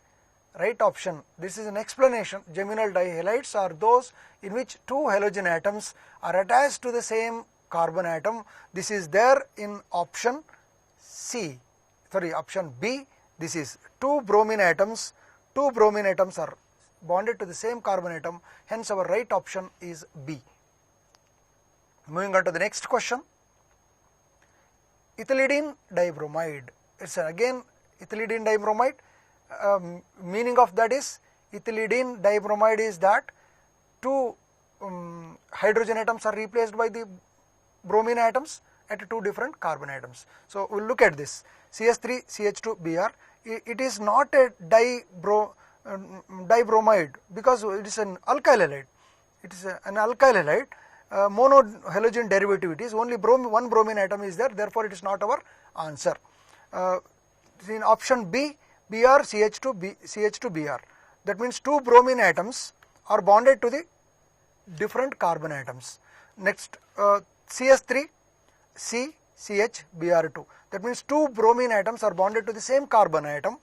right option. This is an explanation. Geminal dihalides are those in which 2 halogen atoms are attached to the same carbon atom. This is there in option option B. This is 2 bromine atoms. 2 bromine atoms are bonded to the same carbon atom. Hence our right option is B. Moving on to the next question. Ethylidene dibromide. It's again ethylidene dibromide. Meaning of that is, ethylidene dibromide is that 2 hydrogen atoms are replaced by the bromine atoms at 2 different carbon atoms. So we will look at this. CH3CH2Br, it is not a dibromide because it is an alkyl halide. It is an alkyl halide. Mono halogen derivative it is, only 1 bromine atom is there, therefore it is not our answer. In option B, Br CH2Br, that means 2 bromine atoms are bonded to the different carbon atoms. Next, CS3 CCHBr2, that means 2 bromine atoms are bonded to the same carbon atom.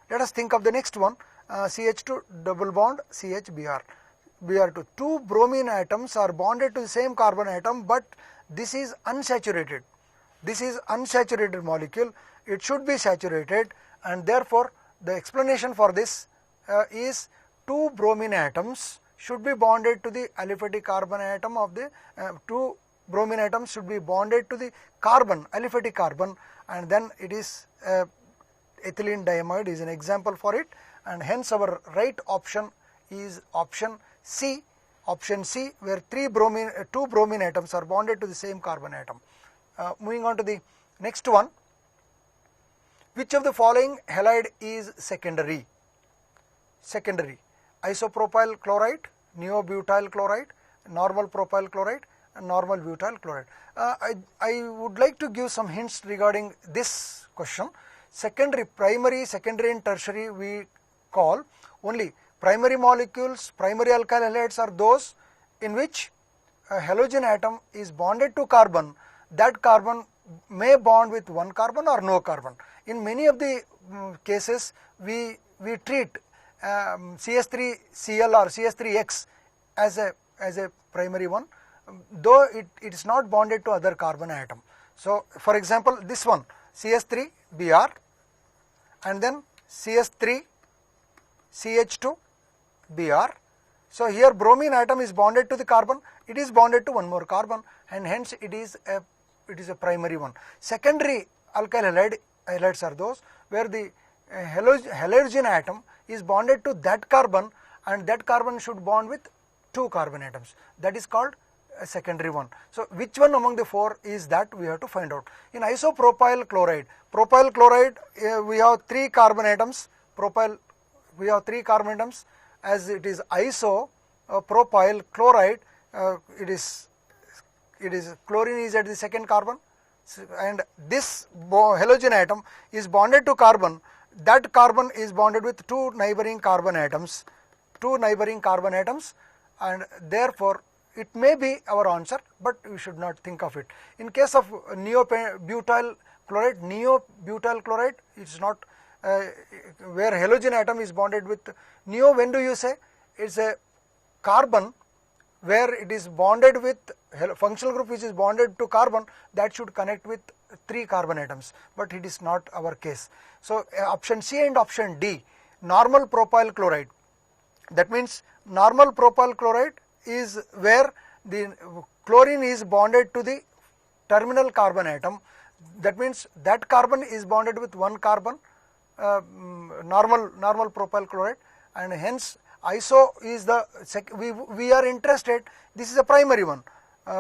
Let us think of the next one, CH2 double bond CHBr2. 2 bromine atoms are bonded to the same carbon atom, but this is unsaturated. This is unsaturated molecule. It should be saturated, and therefore the explanation for this is 2 bromine atoms should be bonded to the aliphatic carbon atom of the 2 bromine atoms should be bonded to the carbon, aliphatic carbon, and then it is ethylene diamide is an example for it, and hence our right option is option C, where 2 bromine atoms are bonded to the same carbon atom. Moving on to the next one. Which of the following halide is secondary? Isopropyl chloride, neobutyl chloride, normal propyl chloride, and normal butyl chloride. I would like to give some hints regarding this question. Primary, secondary and tertiary we call only primary molecules. Primary alkyl halides are those in which a halogen atom is bonded to carbon. That carbon may bond with 1 carbon or no carbon. In many of the cases we treat CS3Cl or CS3X as a primary one, though it is not bonded to other carbon atom. So for example, this one CS3Br and then CS3CH2Br. So here bromine atom is bonded to the carbon, it is bonded to 1 more carbon, and hence it is a primary one. Secondary alkyl halides are those where the halogen atom is bonded to that carbon, and that carbon should bond with 2 carbon atoms. That is called a secondary one. So which one among the 4 is that, we have to find out. In isopropyl chloride, we have 3 carbon atoms. As it is isopropyl chloride, it is chlorine is at the second carbon, and this halogen atom is bonded to carbon. That carbon is bonded with 2 neighboring carbon atoms, and therefore it may be our answer, but we should not think of it. In case of neobutyl chloride, it is not where halogen atom is bonded with neo. When do you say? It's a carbon where it is bonded with functional group which is bonded to carbon, that should connect with 3 carbon atoms, but it is not our case. So option C and option D, normal propyl chloride. That means normal propyl chloride is where the chlorine is bonded to the terminal carbon atom. That means that carbon is bonded with one carbon, normal propyl chloride, and hence iso is the we are interested. This is a primary one.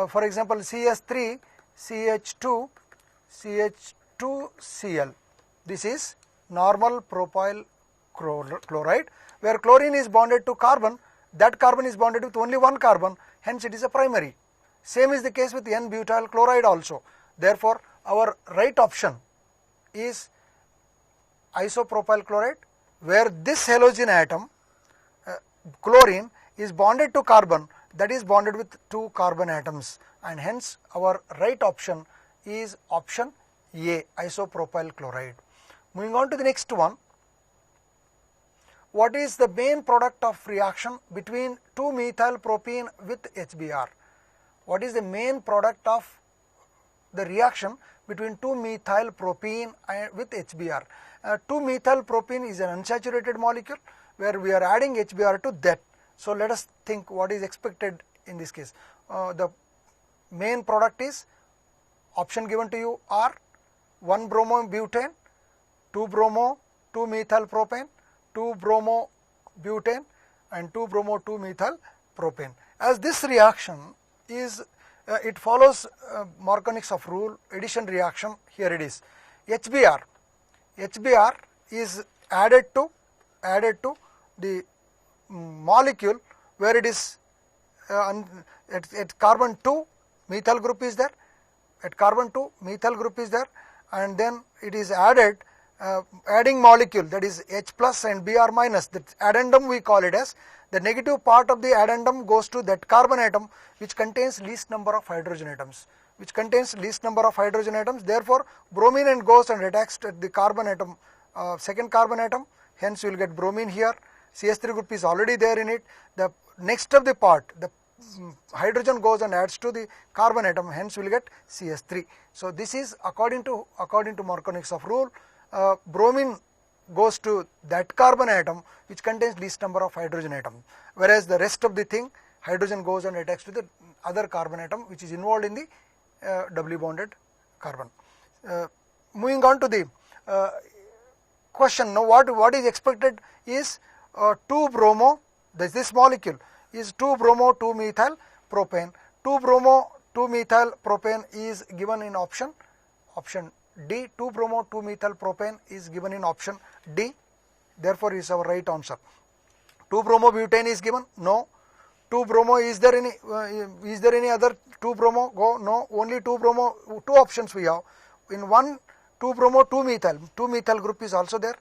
For example, CS3 CH2 CH2Cl. This is normal propyl chloride, where chlorine is bonded to carbon. That carbon is bonded with only one carbon, hence it is a primary. Same is the case with N-butyl chloride also. Therefore, our right option is isopropyl chloride, where this halogen atom chlorine is bonded to carbon, that is bonded with two carbon atoms, and hence our right option is option A, isopropyl chloride. Moving on to the next one. What is the main product of reaction between 2-methylpropene with HBr? What is the main product of the reaction between 2-methylpropene with HBr? 2-methylpropene is an unsaturated molecule where we are adding HBr to that. So let us think what is expected in this case. The main product is, option given to you are 1-bromobutane, 2-bromo 2-methylpropane, 2-bromobutane, and 2-bromo-2-methylpropane. As this reaction is it follows Markovniks rule, addition reaction. Here it is. HBr is added to the molecule where it is at carbon 2 methyl group is there, at carbon 2 methyl group is there, and then it is added adding molecule, that is H plus and Br minus. That addendum we call it as. The negative part of the addendum goes to that carbon atom which contains least number of hydrogen atoms. Therefore, bromine and goes and attacks to the carbon atom, second carbon atom. Hence, you will get bromine here. CS3 group is already there in it. The next of the part, the hydrogen goes and adds to the carbon atom. Hence, we will get CS3. So this is according to Markovniks rule. Bromine goes to that carbon atom which contains least number of hydrogen atom, whereas the rest of the thing, hydrogen goes and attacks to the other carbon atom which is involved in the doubly bonded carbon. Moving on to the question. Now what is expected is 2-bromo, this molecule is 2-bromo 2-methylpropane. 2-bromo 2-methylpropane is given in option D. 2-bromo 2-methylpropane is given in option D. Therefore, is our right answer. 2-bromobutane is given? No. 2-bromo, is there any other 2-bromo? Go, no. Only 2-bromo, two options we have. In one 2-bromo 2-methyl, 2-methyl group is also there.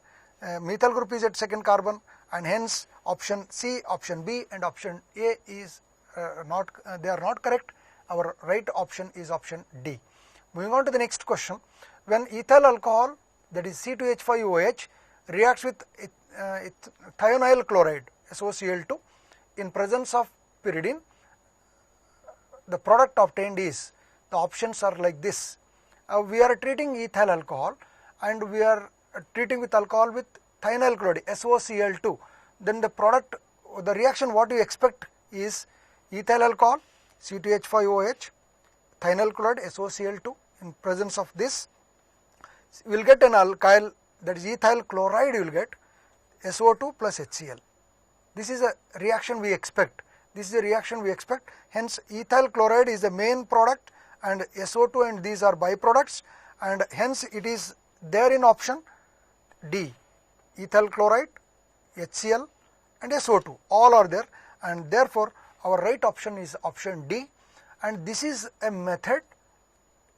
Methyl group is at second carbon, and hence option C, option B, and option A is they are not correct. Our right option is option D. Moving on to the next question. When ethyl alcohol, that is C2H5OH, reacts with thionyl chloride, SOCl2, in presence of pyridine, the product obtained is, the options are like this. We are treating ethyl alcohol and we are treating with alcohol with thionyl chloride, SOCl2. Then the product, the reaction what you expect is ethyl alcohol, C2H5OH, thionyl chloride, SOCl2, in presence of this, we will get an alkyl, that is ethyl chloride, you will get SO2 plus HCl. This is a reaction we expect. Hence, ethyl chloride is the main product and SO2 and these are byproducts, and hence it is there in option D. Ethyl chloride, HCl and SO2, all are there, and therefore our right option is option D. And this is a method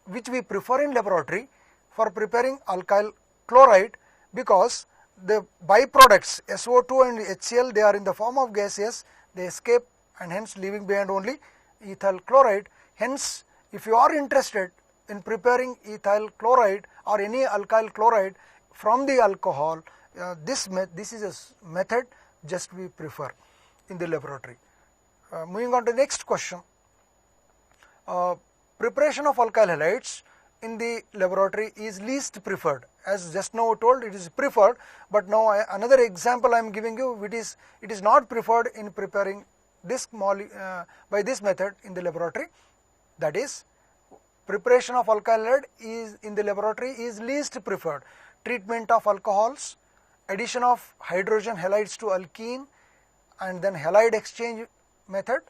which we prefer in laboratory for preparing alkyl chloride, because the byproducts SO2 and HCl, they are in the form of gaseous, they escape, and hence leaving behind only ethyl chloride. Hence, if you are interested in preparing ethyl chloride or any alkyl chloride from the alcohol, this is a method just we prefer in the laboratory. Moving on to the next question. Preparation of alkyl halides in the laboratory is least preferred. As just now told, it is preferred, but now another example I am giving you, it is not preferred in preparing this by this method in the laboratory. That is, preparation of alkyl halide is in the laboratory is least preferred. Treatment of alcohols, addition of hydrogen halides to alkene, and then halide exchange method,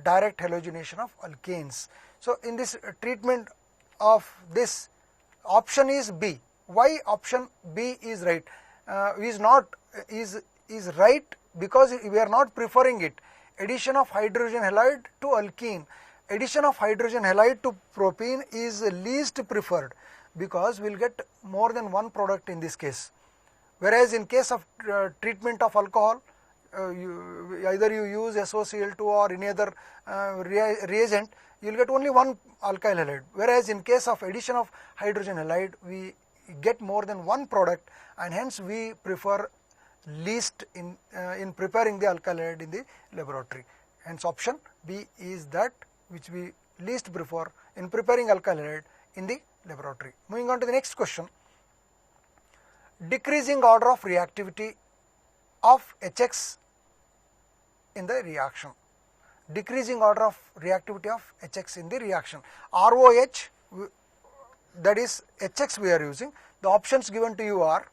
direct halogenation of alkanes. So in this treatment of this, option is B. Why option B is right? Is right because we are not preferring it. Addition of hydrogen halide to alkene, addition of hydrogen halide to propene is least preferred because we will get more than one product in this case. Whereas in case of treatment of alcohol, either you use SOCl2 or any other reagent, you will get only one alkyl halide. Whereas in case of addition of hydrogen halide, we get more than one product, and hence we prefer least in preparing the alkyl halide in the laboratory. Hence option B is that which we least prefer in preparing alkyl halide in the laboratory. Moving on to the next question. Decreasing order of reactivity of HX in the reaction. Decreasing order of reactivity of HX in the reaction. ROH, that is HX we are using. The options given to you are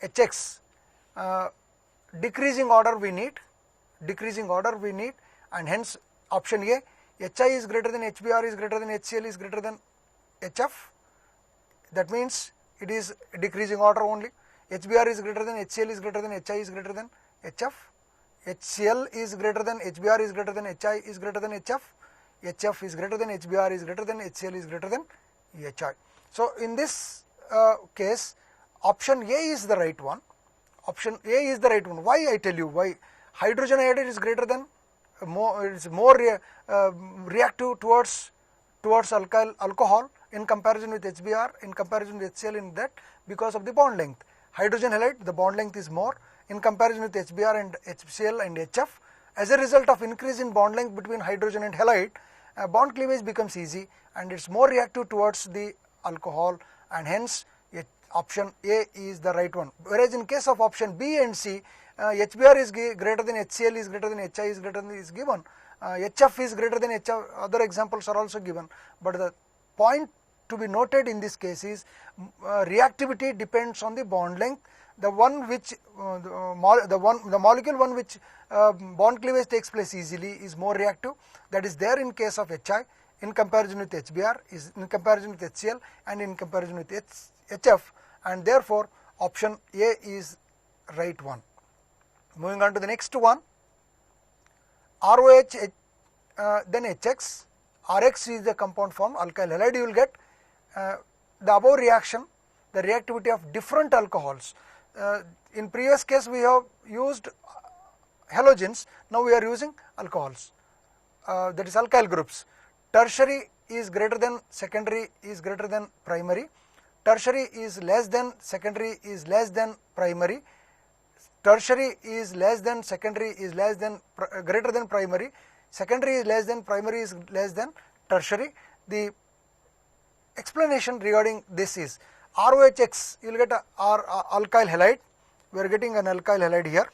HX, decreasing order we need, and hence option A, HI is greater than HBr is greater than HCl is greater than HF. That means it is decreasing order only. HBr is greater than HCl is greater than HI is greater than HF. HCl is greater than HBr is greater than HI is greater than HF. HF is greater than HBr is greater than HCl is greater than HI. So in this case, option A is the right one. Option A is the right one. Why? I tell you why. Hydrogen iodide is greater than more reactive towards alcohol in comparison with HBr, in comparison with HCl in that, because of the bond length. Hydrogen halide, the bond length is more in comparison with HBr and HCl and HF. As a result of increase in bond length between hydrogen and halide, bond cleavage becomes easy and it's more reactive towards the alcohol, and hence option A is the right one. Whereas in case of option B and C, HBr is greater than HCl is greater than HI is greater than is given. HF is greater than HF, other examples are also given. But the point to be noted in this case is reactivity depends on the bond length. The one which the molecule one which bond cleavage takes place easily is more reactive. That is there in case of HI in comparison with HBr, is in comparison with HCl and in comparison with HF, and therefore option A is right one. Moving on to the next one, ROH then HX. RX is the compound form alkyl halide. You will get the above reaction, the reactivity of different alcohols. In previous case we have used halogens, now we are using alcohols, that is alkyl groups. Tertiary is greater than secondary is greater than primary. Tertiary is less than secondary is less than primary. Tertiary is less than secondary is less than greater than primary. Secondary is less than primary is less than tertiary. The explanation regarding this is ROHX, you will get alkyl halide. We are getting an alkyl halide here.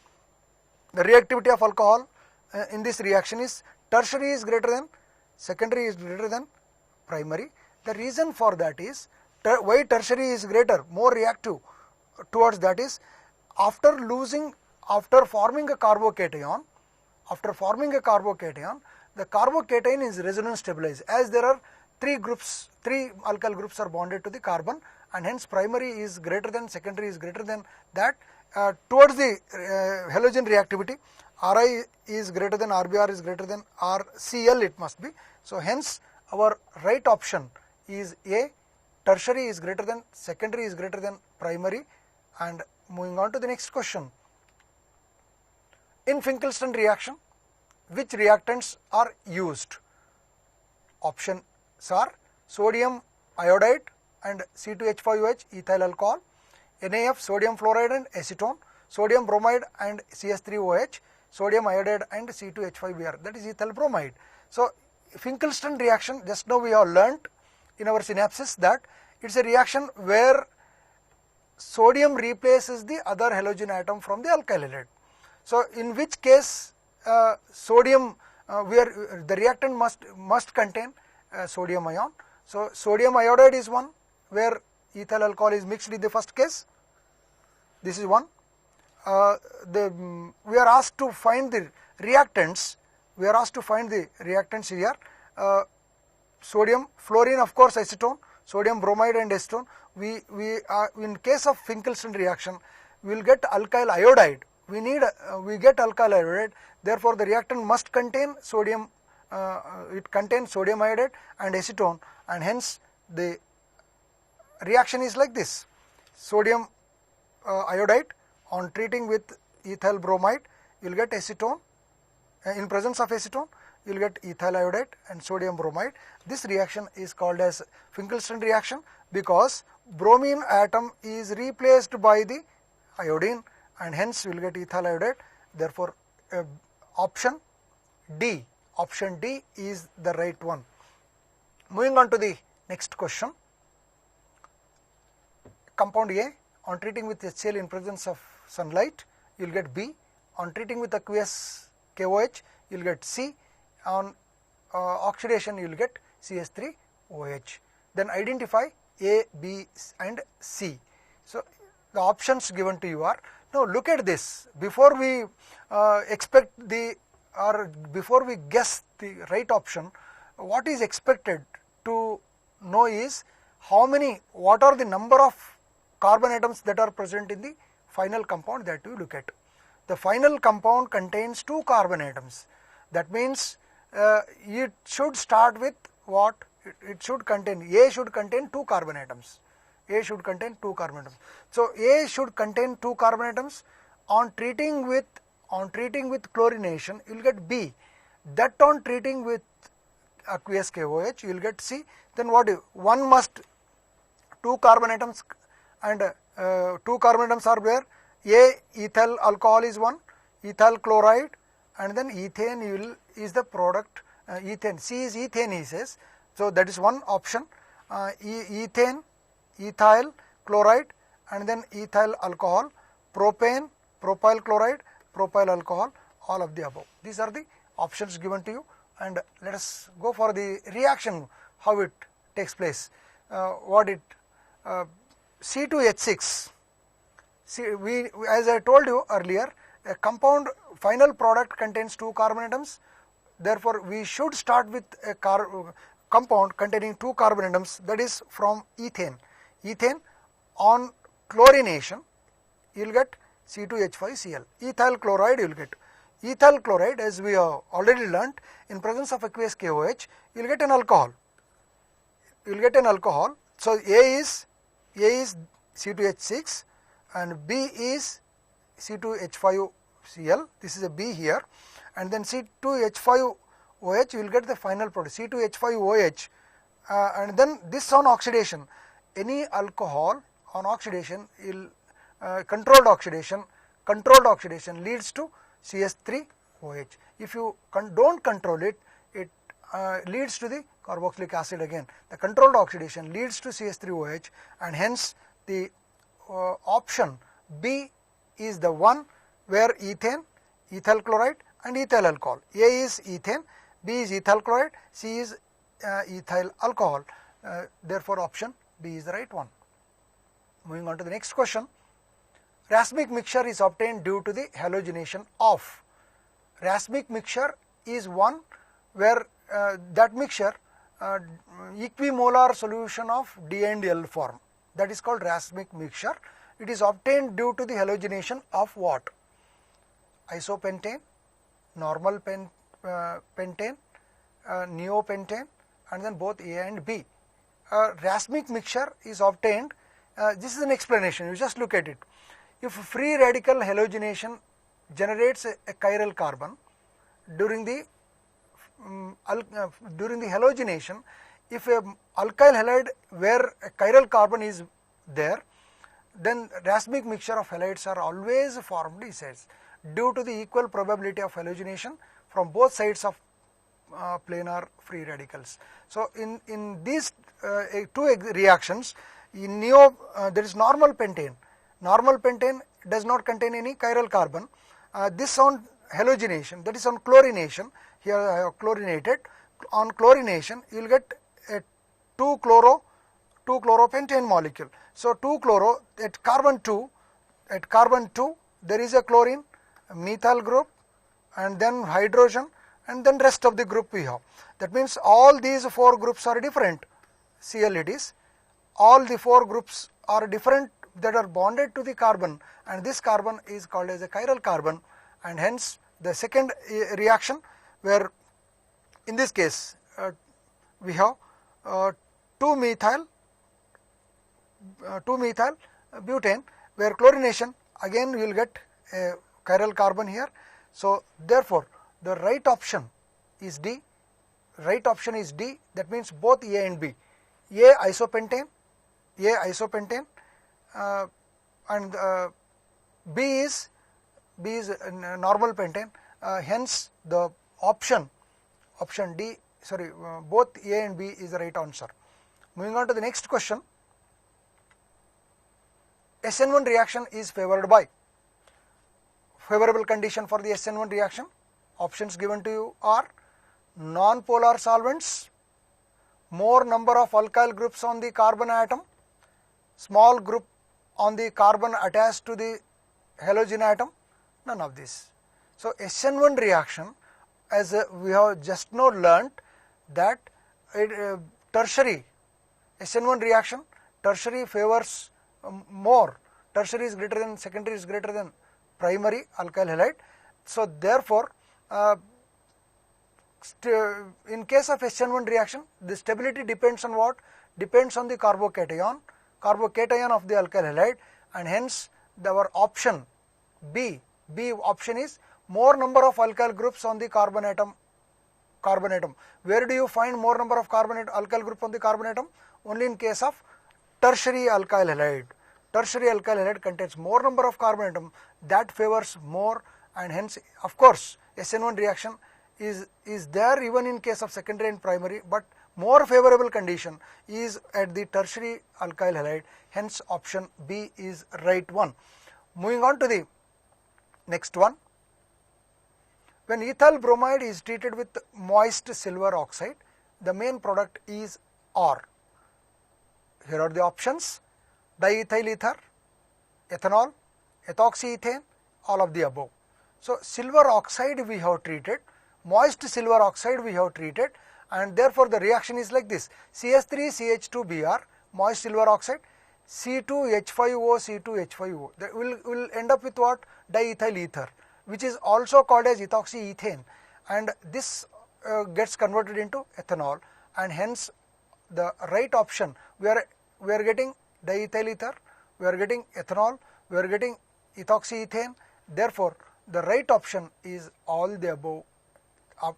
The reactivity of alcohol in this reaction is tertiary is greater than secondary is greater than primary. The reason for that is why tertiary is greater, more reactive towards that is after forming a carbocation, the carbocation is resonance stabilized, as there are three alkyl groups are bonded to the carbon, and hence primary is greater than, secondary is greater than that. Towards the halogen reactivity, Ri is greater than, Rbr is greater than Rcl it must be. So hence our right option is A, tertiary is greater than, secondary is greater than primary. And moving on to the next question. In Finkelstein reaction, which reactants are used? Options are sodium iodide and C2H5OH ethyl alcohol, NaF sodium fluoride and acetone, sodium bromide and CS3OH, sodium iodide and C2H5Br, that is ethyl bromide. So Finkelstein reaction, just now we have learnt in our synapses that it's a reaction where sodium replaces the other halogen atom from the alkyl halide. So in which case sodium where the reactant must contain sodium ion. So sodium iodide is one where ethyl alcohol is mixed in the first case. This is one. We are asked to find the reactants. We are asked to find the reactants here. Sodium, fluorine, of course, acetone, sodium bromide and acetone. We in case of Finkelstein reaction, we will get alkyl iodide. We get alkyl iodide. Therefore, the reactant must contain sodium. It contains sodium iodide and acetone, and hence the reaction is like this: sodium iodide on treating with ethyl bromide, you will get acetone. In presence of acetone, you will get ethyl iodide and sodium bromide. This reaction is called as Finkelstein reaction because bromine atom is replaced by the iodine, and hence you will get ethyl iodide. Therefore, option D is the right one. Moving on to the next question. Compound A, on treating with HCl in presence of sunlight, you will get B. On treating with aqueous KOH, you will get C. On oxidation, you will get CH3OH. Then identify A, B and C. So the options given to you are, now look at this. Before we before we guess the right option, what is expected to know is what are the number of carbon atoms that are present in the final compound that you look at. The final compound contains 2 carbon atoms. That means it should start with what? It should contain, A should contain 2 carbon atoms. A should contain 2 carbon atoms. So A should contain 2 carbon atoms. On treating with chlorination, you will get B. That on treating with aqueous KOH, you will get C. Then what? 2 carbon atoms, and 2 carbon atoms are there. A, ethyl alcohol is one, ethyl chloride, and then ethane is the product. Ethane, C is ethane, he says. So that is one option. Ethane, ethyl chloride, and then ethyl alcohol, propane, propyl chloride, propyl alcohol, all of the above. These are the options given to you, and let us go for the reaction, how it takes place. C2H6. See, as I told you earlier, a compound final product contains 2 carbon atoms. Therefore, we should start with a compound containing 2 carbon atoms, that is from ethane. Ethane, on chlorination, you will get C2H5Cl. Ethyl chloride, you will get. Ethyl chloride, as we have already learnt, in presence of aqueous KOH, you will get an alcohol. You will get an alcohol. So A is C2H6 and B is C2H5Cl. This is a B here, and then C2H5OH, you will get the final product C2H5OH, and then this on oxidation. Any alcohol on oxidation, controlled oxidation leads to CH3OH. If you don't control it, it leads to the carboxylic acid again. The controlled oxidation leads to CH3OH, and hence the option B is the one where ethane, ethyl chloride and ethyl alcohol. A is ethane, B is ethyl chloride, C is ethyl alcohol. Therefore, option B is the right one. Moving on to the next question. Racemic mixture is obtained due to the halogenation of. Racemic mixture is one where that mixture equimolar solution of D and L form. That is called racemic mixture. It is obtained due to the halogenation of what? Isopentane, normal pentane, neopentane, and then both A and B. Racemic mixture is obtained. This is an explanation. You just look at it. If free radical halogenation generates a chiral carbon during the halogenation, if a alkyl halide where a chiral carbon is there, then racemic mixture of halides are always formed, he says, due to the equal probability of halogenation from both sides of planar free radicals. So in these two reactions, in there is normal pentane. Normal pentane does not contain any chiral carbon. This on halogenation, that is on chlorination. Here I have chlorinated. On chlorination, you will get a 2-chloropentane molecule. So 2-chloro at carbon 2 there is a chlorine, a methyl group, and then hydrogen, and then rest of the group we have. That means all these 4 groups are different. Cl it is. All the 4 groups are different that are bonded to the carbon, and this carbon is called as a chiral carbon, and hence the second reaction, where in this case we have 2-methyl butane, where chlorination again we will get a chiral carbon here. So therefore the right option is D. Right option is D. That means both A and B. A isopentane, and B is normal pentane. Hence the option D, sorry, both A and B is the right answer. Moving on to the next question. SN1 reaction is favored by. Favorable condition for the SN1 reaction, options given to you are non-polar solvents, more number of alkyl groups on the carbon atom, small group on the carbon attached to the halogen atom, none of this. So SN1 reaction, as we have just now learnt that tertiary SN1 reaction, tertiary favors more. Tertiary is greater than, secondary is greater than primary alkyl halide. So therefore in case of SN1 reaction, the stability depends on what? Depends on the carbocation of the alkyl halide, and hence our option B option is more number of alkyl groups on the carbon atom. Where do you find more number of alkyl group on the carbon atom? Only in case of tertiary alkyl halide. Tertiary alkyl halide contains more number of carbon atom, that favors more, and hence of course SN1 reaction is there even in case of secondary and primary, but more favorable condition is at the tertiary alkyl halide, hence option B is right one. Moving on to the next one. When ethyl bromide is treated with moist silver oxide, the main product is R. Here are the options: diethyl ether, ethanol, ethoxyethane, all of the above. So silver oxide we have treated, moist silver oxide we have treated, and therefore the reaction is like this: CS3CH2Br, moist silver oxide, C2H5O, C2H5O. That will end up with what? Diethyl ether, which is also called as ethoxyethane, and this gets converted into ethanol, and hence the right option, we are getting diethyl ether, we are getting ethanol, we are getting ethoxyethane. Therefore the right option is all the above,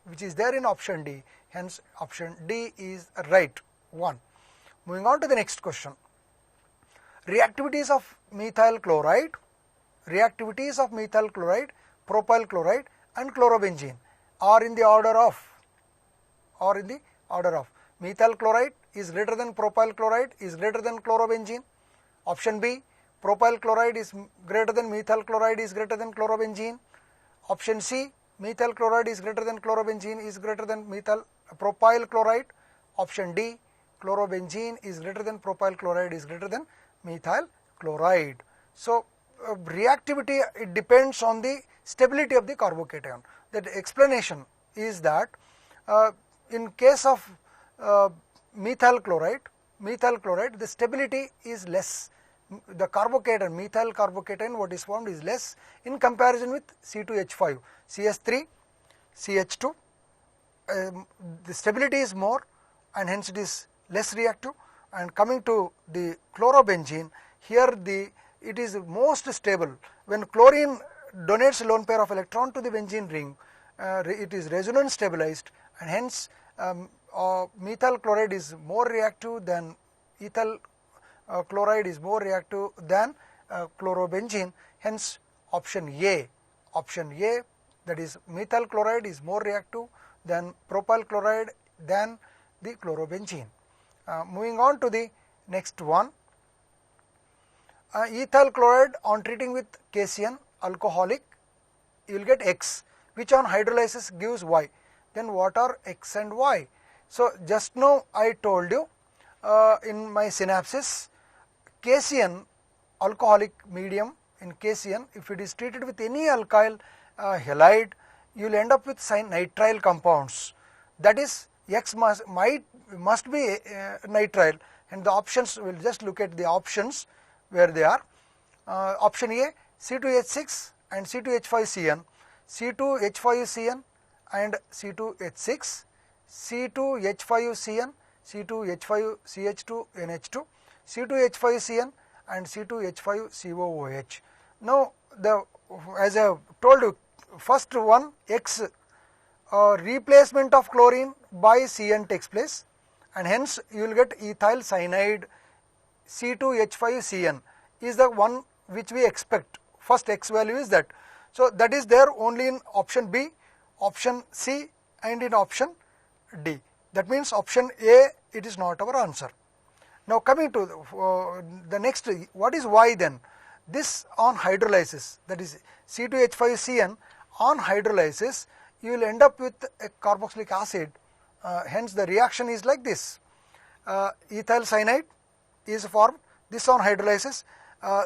which is there in option D. Hence option D is right one. Moving on to the next question. Reactivities of methyl chloride, propyl chloride and chlorobenzene are in the order of methyl chloride is greater than propyl chloride is greater than chlorobenzene. Option B, propyl chloride is greater than methyl chloride is greater than chlorobenzene. Option C, methyl chloride is greater than chlorobenzene is greater than propyl chloride. Option D, chlorobenzene is greater than propyl chloride is greater than methyl chloride. So reactivity, it depends on the stability of the carbocation. That explanation is that in case of methyl chloride, the stability is less. The carbocation, methyl carbocation, what is formed is less in comparison with C2H5, CS3, CH2. The stability is more, and hence it is less reactive. And coming to the chlorobenzene, here it is most stable. When chlorine donates a lone pair of electron to the benzene ring, it is resonance stabilized, and hence methyl chloride is more reactive than ethyl chloride is more reactive than chlorobenzene. Hence option A, that is methyl chloride is more reactive then propyl chloride, then the chlorobenzene. Moving on to the next one, ethyl chloride on treating with KCN alcoholic, you will get X, which on hydrolysis gives Y. Then what are X and Y? So just now I told you in my synopsis, KCN alcoholic medium, in KCN, if it is treated with any alkyl halide, you will end up with nitrile compounds. That is, X must be nitrile, and the options, we will just look at the options where they are. Option A, C2H6 and C2H5CN, C2H5CN and C2H6, C2H5CN, C2H5CH2NH2, C2H5CN and C2H5COOH. Now, as I have told you, first one, X, replacement of chlorine by CN takes place, and hence you will get ethyl cyanide C2H5CN is the one which we expect. First X value is that. So that is there only in option B, option C and in option D. That means option A, it is not our answer. Now coming to the next, what is Y then? This on hydrolysis, that is C2H5CN on hydrolysis, you will end up with a carboxylic acid. Hence the reaction is like this. Ethyl cyanide is formed. This on hydrolysis,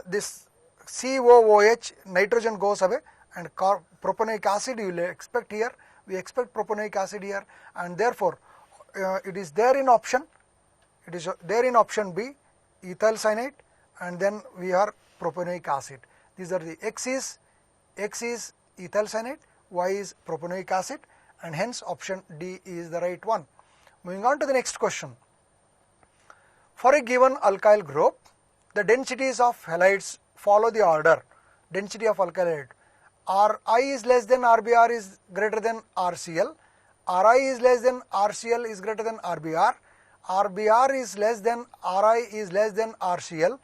this COOH, nitrogen goes away, and propanoic acid you will expect here. We expect propanoic acid here, and therefore it is there in option. It is there in option B, ethyl cyanide, and then we are propanoic acid. These are the X is ethyl cyanide, Y is propanoic acid, and hence option D is the right one. Moving on to the next question. For a given alkyl group, the densities of halides follow the order. Density of alkyl halide. Ri is less than Rbr is greater than Rcl. Ri is less than Rcl is greater than Rbr. Rbr is less than Ri is less than Rcl.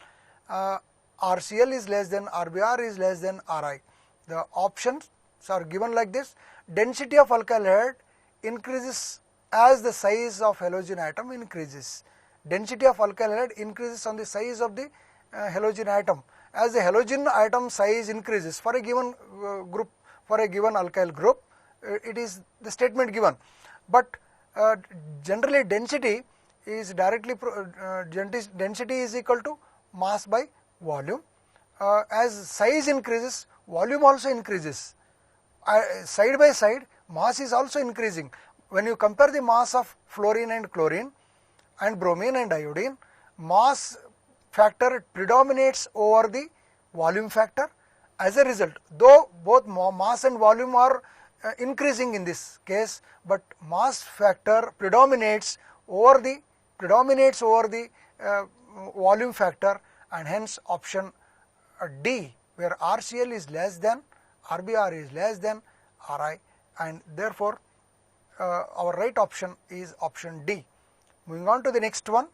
Rcl is less than Rbr is less than Ri. The options are given like this. Density of alkyl halide increases as the size of halogen atom increases. Density of alkyl halide increases on the size of the halogen atom. As the halogen atom size increases for a given group, for a given alkyl group, it is the statement given. But generally density is directly density is equal to mass by volume. As size increases, volume also increases. Side by side, mass is also increasing. When you compare the mass of fluorine and chlorine and bromine and iodine, mass factor predominates over the volume factor. As a result, though both mass and volume are increasing in this case, but mass factor predominates over the volume factor, and hence option D, where Rcl is less than, Rbr is less than Ri, and therefore our right option is option D. Moving on to the next one.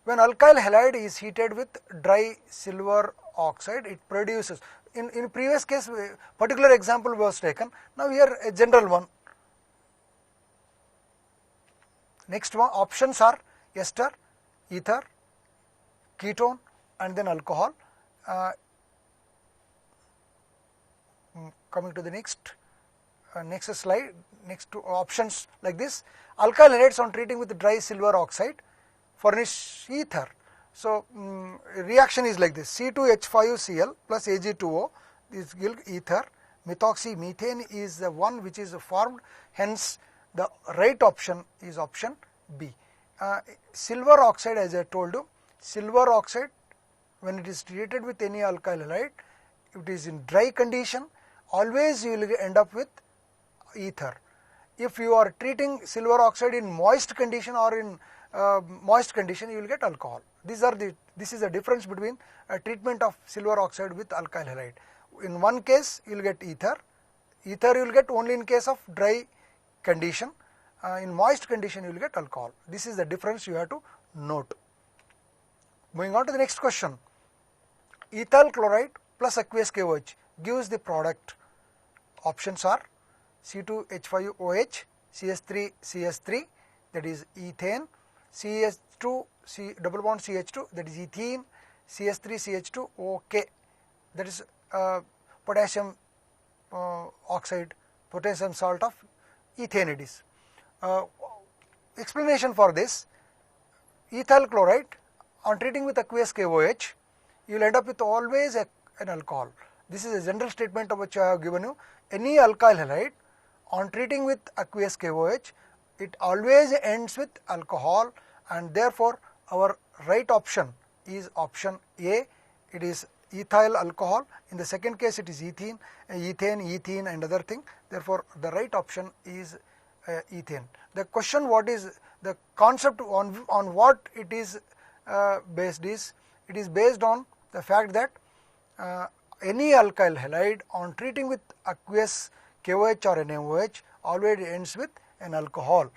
When alkyl halide is heated with dry silver oxide, it produces, in previous case particular example was taken, now here a general one. Next one, options are ester, ether, ketone and then alcohol. Coming to the next slide, next two options like this. Alkyl halides on treating with dry silver oxide furnish ether. So reaction is like this: C2H5Cl plus Ag2O, this gives ether. Methoxymethane is the one which is formed, hence the right option is option B. Silver oxide, as I told you, silver oxide when it is treated with any alkyl halide, it is in dry condition, always you will end up with ether. If you are treating silver oxide in moist condition or in moist condition, you will get alcohol. This is the difference between a treatment of silver oxide with alkyl halide. In one case you will get ether. Ether you will get only in case of dry condition. In moist condition you will get alcohol. This is the difference you have to note. Moving on to the next question. Ethyl chloride plus aqueous KOH gives the product. Options are C2H5OH, CS3, that is ethane, CH2, double bond CH2, that is ethene, CS3CH2, OK, that is potassium oxide, potassium salt of ethane it is. Explanation for this: ethyl chloride, on treating with aqueous KOH, you will end up with always an alcohol. This is a general statement of which I have given you. Any alkyl halide, on treating with aqueous KOH, it always ends with alcohol, and therefore our right option is option A. It is ethyl alcohol. In the second case it is ethene, ethene and other thing. Therefore the right option is ethane. The question, what is the concept on what it is based is, it is based on the fact that any alkyl halide on treating with aqueous KOH or NaOH always ends with an alcohol.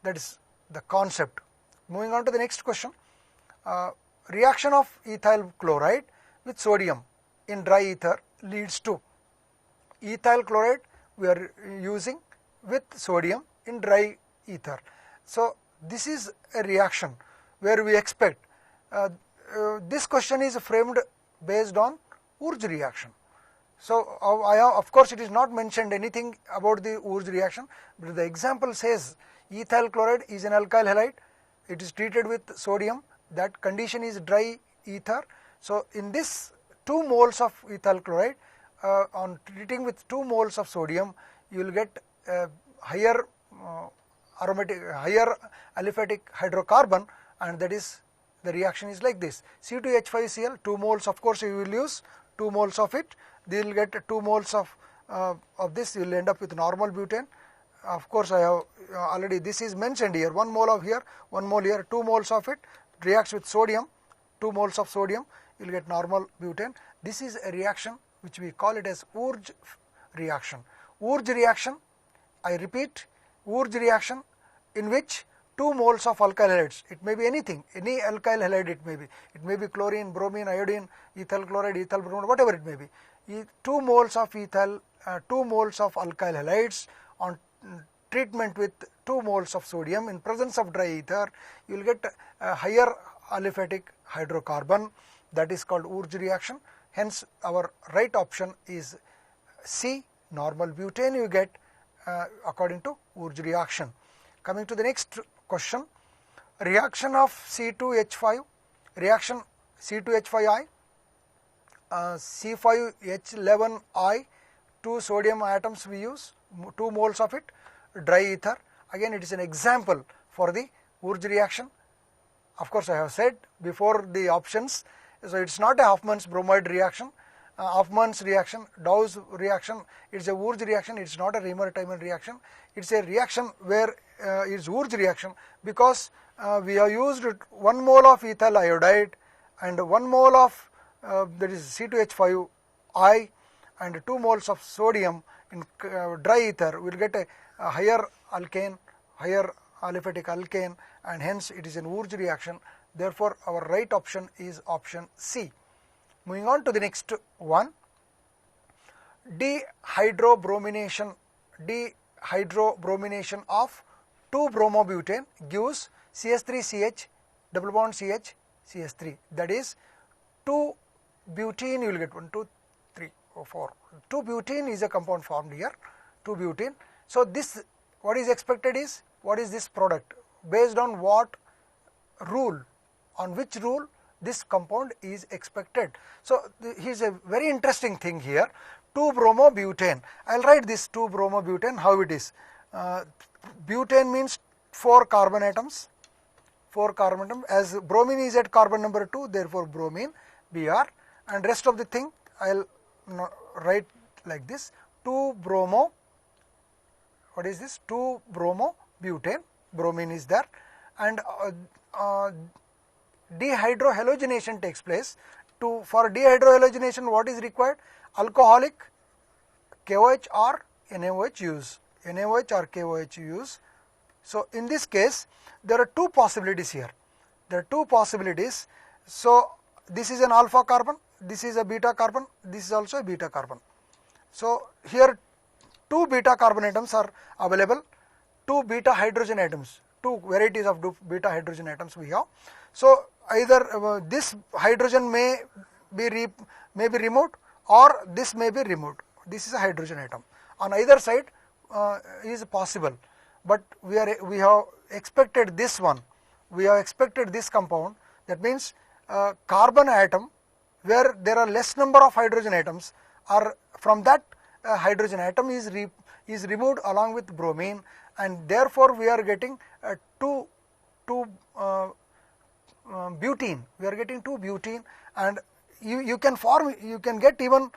That is the concept. Moving on to the next question. Reaction of ethyl chloride with sodium in dry ether leads to ethyl chloride we are using with sodium in dry ether. So this is a reaction where we expect this question is framed based on Urge reaction. So of course it is not mentioned anything about the Urge reaction, but the example says ethyl chloride is an alkyl halide, it is treated with sodium, that condition is dry ether. So in this 2 moles of ethyl chloride, on treating with 2 moles of sodium, you will get higher aromatic, higher aliphatic hydrocarbon, and that is the reaction is like this: C2H5Cl, 2 moles, of course you will use 2 moles of it, they will get 2 moles of this, you will end up with normal butane. Of course I have already, this is mentioned here, 1 mole of here, 1 mole here, 2 moles of it reacts with sodium, 2 moles of sodium, you will get normal butane. This is a reaction which we call it as Urge reaction. Urge reaction, I repeat, Urge reaction in which 2 moles of alkyl halides, it may be anything, any alkyl halide it may be chlorine, bromine, iodine, ethyl chloride, ethyl bromide, whatever it may be. 2 moles of ethyl, 2 moles of alkyl halides on treatment with 2 moles of sodium in presence of dry ether, you will get a higher aliphatic hydrocarbon, that is called Urge reaction. Hence our right option is C, normal butane you get according to Urge reaction. Coming to the next question, reaction of C2H5, reaction C2H5I, C5H11I, 2 sodium atoms we use, 2 moles of it, dry ether. Again it is an example for the Urge reaction. Of course I have said before the options, so it is not a Hoffmann's bromide reaction, Hoffmann's reaction, Dow's reaction, it is a Urge reaction, it is not a Riemer-Tiemann reaction, it is a reaction where it is Urge reaction because we have used 1 mole of ethyl iodide and 1 mole of that is C2H5I and 2 moles of sodium in dry ether, we will get a higher alkane, higher aliphatic alkane, and hence it is an Urge reaction. Therefore our right option is option C. Moving on to the next one, dehydrobromination of 2-bromobutane gives CS3CH, double bond CH, CS3, that is 2-butene, you will get 1, 2, 3, 4. 2-butene is a compound formed here, 2-butene. So this, what is expected is, what is this product? Based on what rule? On which rule this compound is expected? So here's a very interesting thing here, 2-bromobutane. I will write this 2-bromobutane, how it is. Butane means 4 carbon atoms, 4 carbon atoms, as bromine is at carbon number 2, therefore bromine, Br, and rest of the thing I will write like this, 2-bromo, what is this? 2-bromobutane, bromine is there, and dehydrohalogenation takes place. For dehydrohalogenation what is required? Alcoholic KOH or NaOH use, NaOH or KOH use. So in this case there are 2 possibilities here, there are 2 possibilities. So this is an alpha carbon, this is a beta carbon, this is also a beta carbon. So here two beta carbon atoms are available, two beta hydrogen atoms, two varieties of beta hydrogen atoms we have. So either this hydrogen may be removed, or this may be removed. This is a hydrogen atom. On either side is possible, but we have expected this one. We have expected this compound. That means carbon atom where there are less number of hydrogen atoms, or from that hydrogen atom is removed along with bromine, and therefore we are getting two butene. We are getting two butene, and you can get even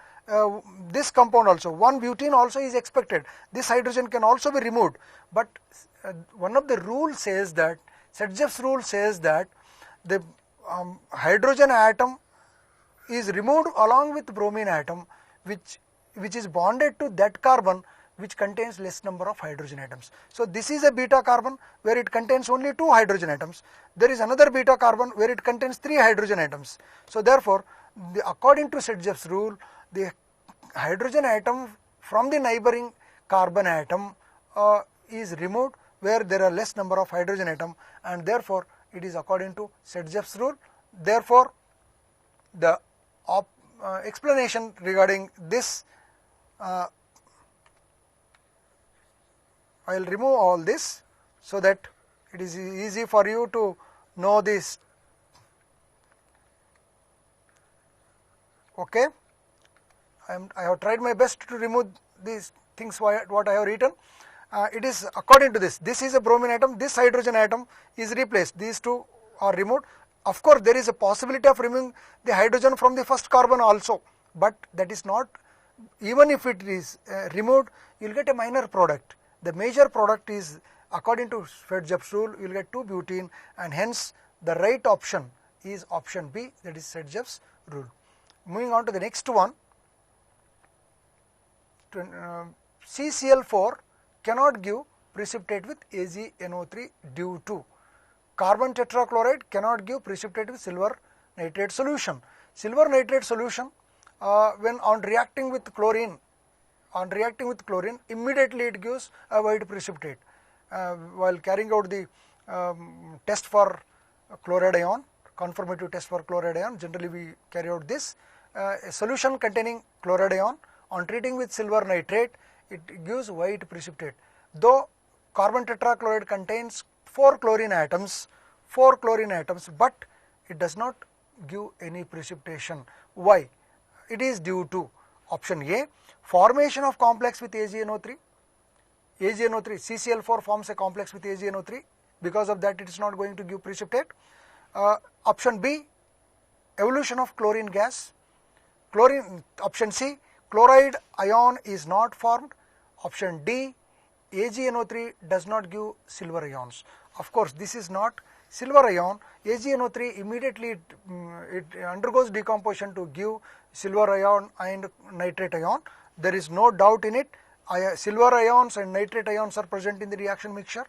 this compound also. One butene also is expected. This hydrogen can also be removed, but one of the rules says that, Sergev's rule says that the hydrogen atom is removed along with bromine atom, which is bonded to that carbon which contains less number of hydrogen atoms. So this is a beta carbon where it contains only two hydrogen atoms. There is another beta carbon where it contains three hydrogen atoms. So therefore, according to Sergev's rule, the hydrogen atom from the neighboring carbon atom is removed where there are less number of hydrogen atom, and therefore it is according to Sergev's rule. Therefore, the explanation regarding this, I will remove all this so that it is easy for you to know this. Okay, I have tried my best to remove these things what I have written. It is according to this. This is a bromine atom. This hydrogen atom is replaced. These two are removed. Of course, there is a possibility of removing the hydrogen from the first carbon also, but that is not. Even if it is removed, you will get a minor product. The major product is, according to Sergev's rule, you will get 2-butene, and hence the right option is option B, that is Sergev's rule. Moving on to the next one, CCl4 cannot give precipitate with AgNO3 due to carbon tetrachloride cannot give precipitate with silver nitrate solution. Silver nitrate solution, when on reacting with chlorine, immediately it gives a white precipitate. While carrying out the test for chloride ion, conformative test for chloride ion, generally we carry out this. A solution containing chloride ion, on treating with silver nitrate, it gives white precipitate. Though carbon tetrachloride contains 4 chlorine atoms, but it does not give any precipitation. Why? It is due to option A, formation of complex with AgNO3. CCl4 forms a complex with AgNO3. Because of that, it is not going to give precipitate. Option B, evolution of chlorine gas. Option C, chloride ion is not formed. Option D, AgNO3 does not give silver ions. Of course, this is not silver ion. AgNO3 immediately it undergoes decomposition to give silver ion and nitrate ion. There is no doubt in it. Silver ions and nitrate ions are present in the reaction mixture.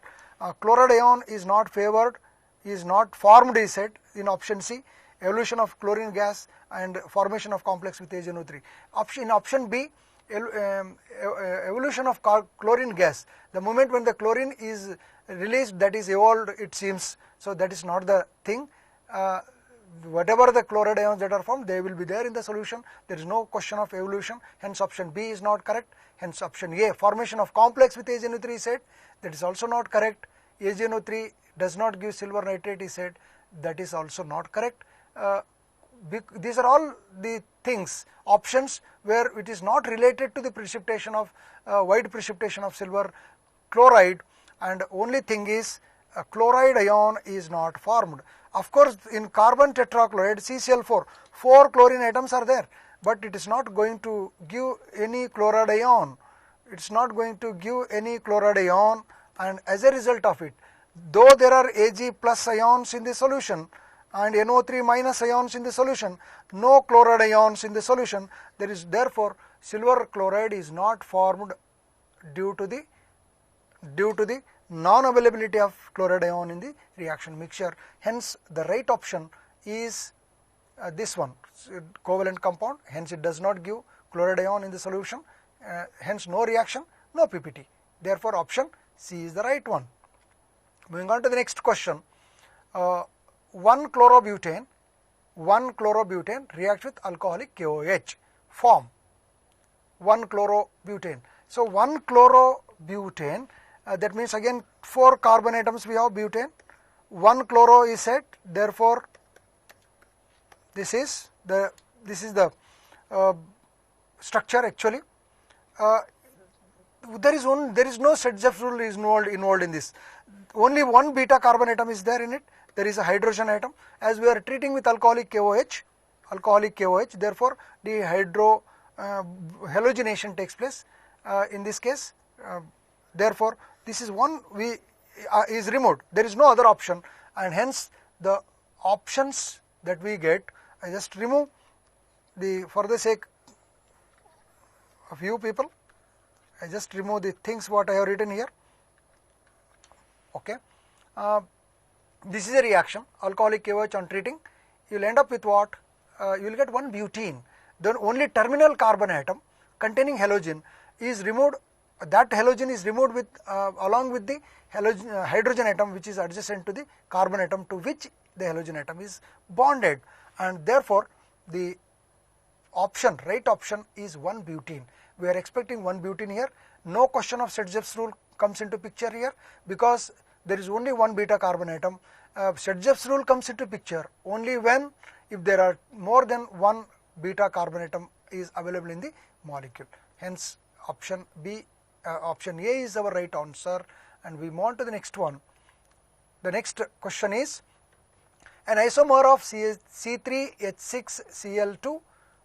Chloride ion is not favored, is not formed, is said in option C. Evolution of chlorine gas and formation of complex with AgNO3. In option B, evolution of chlorine gas. The moment when the chlorine is released, that is evolved, it seems. So that is not the thing. Whatever the chloride ions that are formed, they will be there in the solution. There is no question of evolution. Hence option B is not correct. Hence option A, formation of complex with AgNO3 is said. That is also not correct. AgNO3 does not give silver nitrate is said. That is also not correct. These are all the things, options where it is not related to the precipitation of white precipitation of silver chloride, and only thing is chloride ion is not formed. Of course, in carbon tetrachloride CCl4, 4 chlorine atoms are there, but it is not going to give any chloride ion. It is not going to give any chloride ion, and as a result of it, though there are Ag plus ions in the solution and NO3 minus ions in the solution, no chloride ions in the solution. There is therefore silver chloride is not formed due to the non-availability of chloride ion in the reaction mixture. Hence the right option is this one, covalent compound. Hence it does not give chloride ion in the solution. Hence no reaction. no PPT. Therefore, option C is the right one. Moving on to the next question. 1-chlorobutane reacts with alcoholic KOH. Form 1-chlorobutane. So 1-chlorobutane, that means again 4 carbon atoms we have butane. 1-chloro is set. Therefore, this is the structure actually. There is no Sturgeon's rule is involved in this. Only one beta carbon atom is there in it. There is a hydrogen atom. As we are treating with alcoholic KOH, therefore the halogenation takes place in this case. Therefore, this is one is removed. There is no other option, and hence the options that we get, I just remove for the sake of you people, I just remove the things what I have written here. Okay. This is a reaction, alcoholic KOH on treating. You will end up with what? You will get 1 butene. Then only terminal carbon atom containing halogen is removed. That halogen is removed with along with the hydrogen atom, which is adjacent to the carbon atom to which the halogen atom is bonded, and therefore the right option is 1 butene. We are expecting 1 butene here. No question of Sturgeon's rule comes into picture here, because there is only 1 beta carbon atom. Sturgeon's rule comes into picture only when if there are more than 1 beta carbon atom is available in the molecule. Hence, option A is our right answer, and we move on to the next one. The next question is, an isomer of C3H6Cl2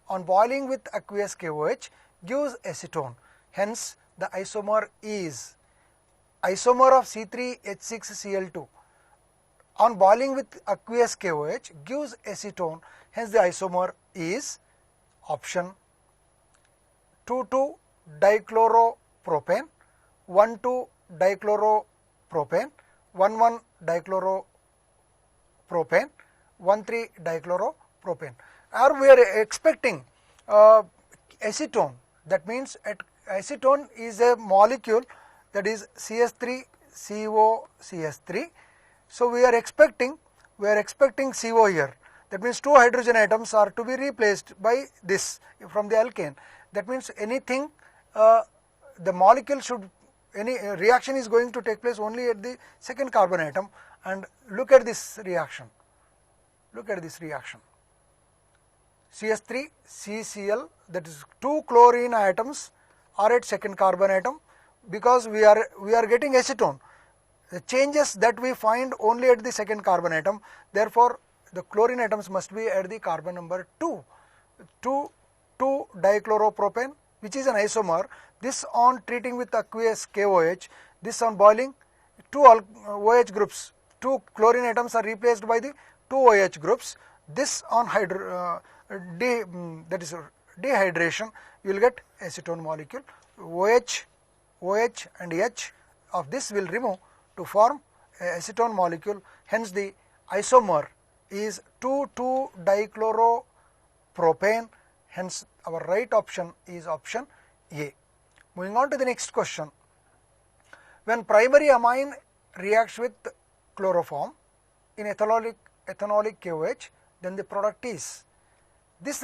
on boiling with aqueous KOH gives acetone. Hence, the isomer of C3H6Cl2 on boiling with aqueous KOH gives acetone. Hence, the isomer is option 2,2-dichloropropane, 1,2-dichloropropane, 1,1-dichloropropane, 1,3-dichloropropane. Or we are expecting acetone. That means acetone is a molecule that is CH3COCH3. So we are expecting CO here. That means 2 hydrogen atoms are to be replaced by this from the alkane. That means anything the molecule any reaction is going to take place only at the second carbon atom. And look at this reaction. CH3CCl, that is 2 chlorine atoms are at second carbon atom, because we are getting acetone. The changes that we find only at the second carbon atom. Therefore, the chlorine atoms must be at the carbon number 2. 2,2-dichloropropane, which is an isomer. This on treating with aqueous KOH, this on boiling, 2 OH groups, 2 chlorine atoms are replaced by the 2 OH groups. This on that is dehydration, you will get acetone molecule. OH and H of this will remove to form acetone molecule. Hence, the isomer is 2,2-dichloropropane. Hence, our right option is option A. Moving on to the next question. When primary amine reacts with chloroform in ethanolic KOH, then the product is. This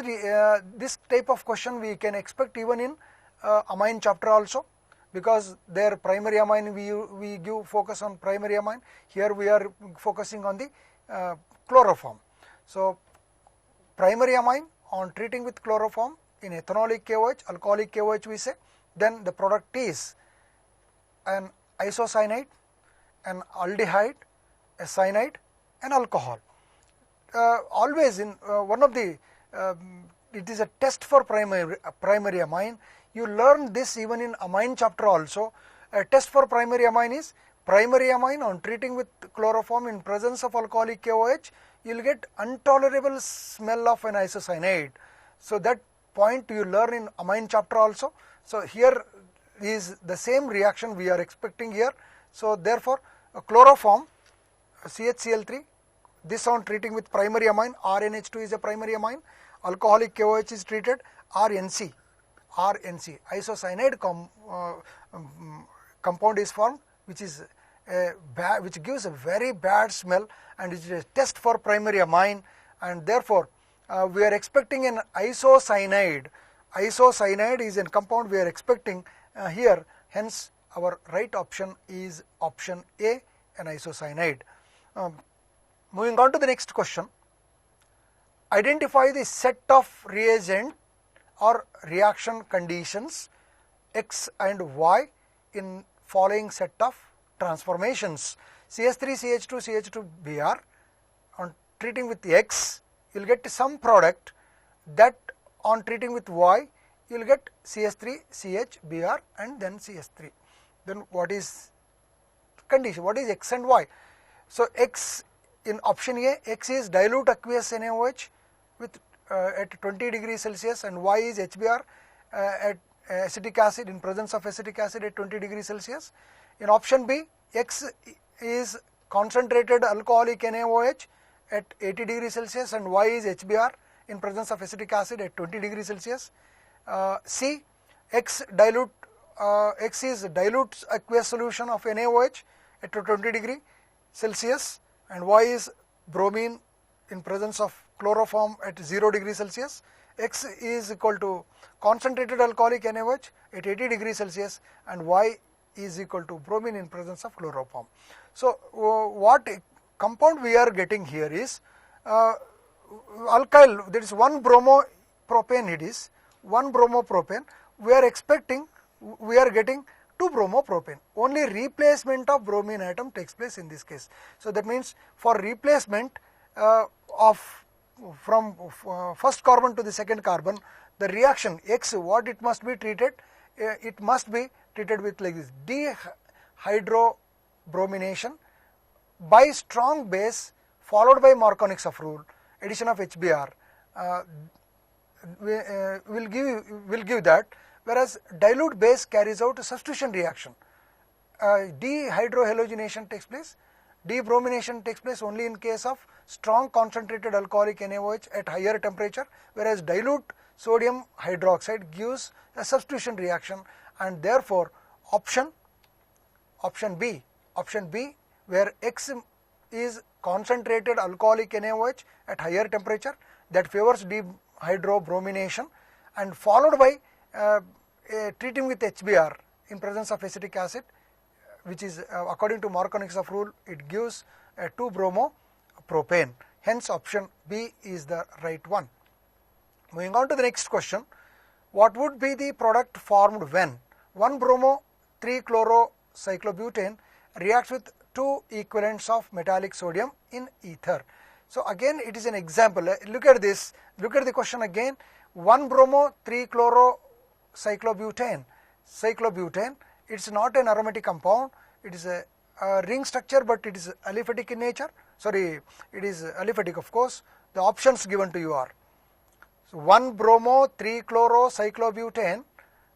type of question we can expect even in amine chapter also, because their primary amine we give focus on primary amine. Here we are focusing on the chloroform. So primary amine on treating with chloroform in ethanolic KOH, alcoholic KOH we say, then the product is an isocyanate, an aldehyde, a cyanide, and alcohol. Always in one of the it is a test for primary amine. You learn this even in amine chapter also. A test for primary amine is primary amine on treating with chloroform in presence of alcoholic KOH, you will get intolerable smell of an isocyanate. So that point you learn in amine chapter also. So here is the same reaction we are expecting here. So therefore, chloroform CHCl3, this on treating with primary amine, RNH2 is a primary amine, alcoholic KOH is treated, RNC, RNC, isocyanide compound is formed, which is which gives a very bad smell, and it is a test for primary amine, and therefore we are expecting an isocyanide. Isocyanide is a compound we are expecting here, hence our right option is option A, an isocyanide. Moving on to the next question. Identify the set of reagent or reaction conditions X and Y in following set of transformations. CH3CH2 CH2Br, on treating with X you will get some product, that on treating with Y you will get CH3CHBr and then CH3. Then what is condition? What is X and Y? So X in option A, X is dilute aqueous NaOH with at 20 degrees Celsius, and Y is HBr at acetic acid, in presence of acetic acid at 20 degrees Celsius. In option B, X is concentrated alcoholic NaOH at 80 degrees Celsius, and Y is HBr in presence of acetic acid at 20 degrees Celsius. C, X is dilute aqueous solution of NaOH at 20 degree Celsius, and Y is bromine in presence of chloroform at 0 degree Celsius. X is equal to concentrated alcoholic NaOH at 80 degrees Celsius, and Y is equal to bromine in presence of chloroform. So what compound we are getting here is alkyl, that is 1 bromopropane, it is 1 bromopropane. We are expecting, we are getting 2 bromopropane. Only replacement of bromine atom takes place in this case. So that means for replacement from first carbon to the second carbon, the reaction X, what it must be treated? It must be treated with like this: dehydrobromination by strong base followed by Markovniks rule, addition of HBr will give that, whereas dilute base carries out a substitution reaction. Dehydrohalogenation takes place. Debromination takes place only in case of strong concentrated alcoholic NaOH at higher temperature, whereas dilute sodium hydroxide gives a substitution reaction, and therefore option B, where X is concentrated alcoholic NaOH at higher temperature, that favors dehydrobromination, and followed by treating with HBr in presence of acetic acid, which is according to Markovniks rule, it gives 2 bromopropane. Hence option B is the right one. Moving on to the next question. What would be the product formed when 1-bromo-3-chloro-cyclobutane reacts with 2 equivalents of metallic sodium in ether? So again it is an example. Look at this. Look at the question again. 1-bromo-3-chloro-cyclobutane. Cyclobutane. It is not an aromatic compound. It is a ring structure, but it is aliphatic in nature. Sorry, it is aliphatic, of course. The options given to you are: so 1-bromo-3-chloro-cyclobutane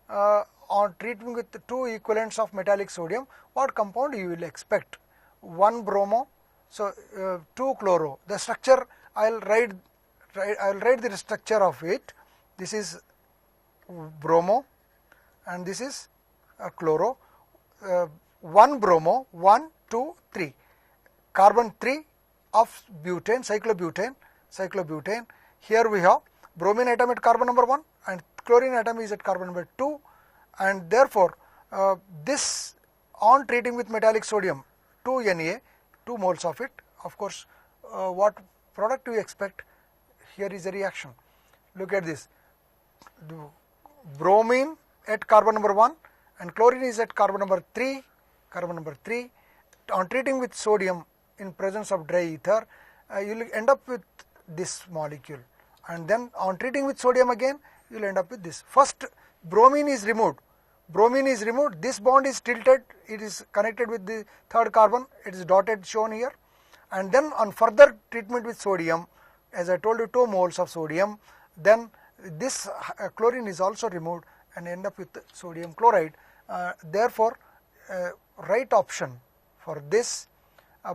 on treatment with 2 equivalents of metallic sodium. What compound you will expect? 1-bromo, so 2-chloro. The structure I will write the structure of it. This is bromo, and this is chloro. 1-bromo, 1, 2, 3. Carbon 3 of butane, cyclobutane. Here we have bromine atom at carbon number 1 and chlorine atom is at carbon number 2, and therefore this on treating with metallic sodium 2 Na, 2 moles of it. Of course, what product do you expect? Here is a reaction. Look at this. Bromine at carbon number 1 and chlorine is at carbon number 3. On treating with sodium in presence of dry ether, you will end up with this molecule, and then on treating with sodium again you will end up with this. First bromine is removed. This bond is tilted. It is connected with the third carbon. It is dotted, shown here. And then on further treatment with sodium, as I told you, 2 moles of sodium, then this chlorine is also removed and end up with sodium chloride. Therefore right option for this,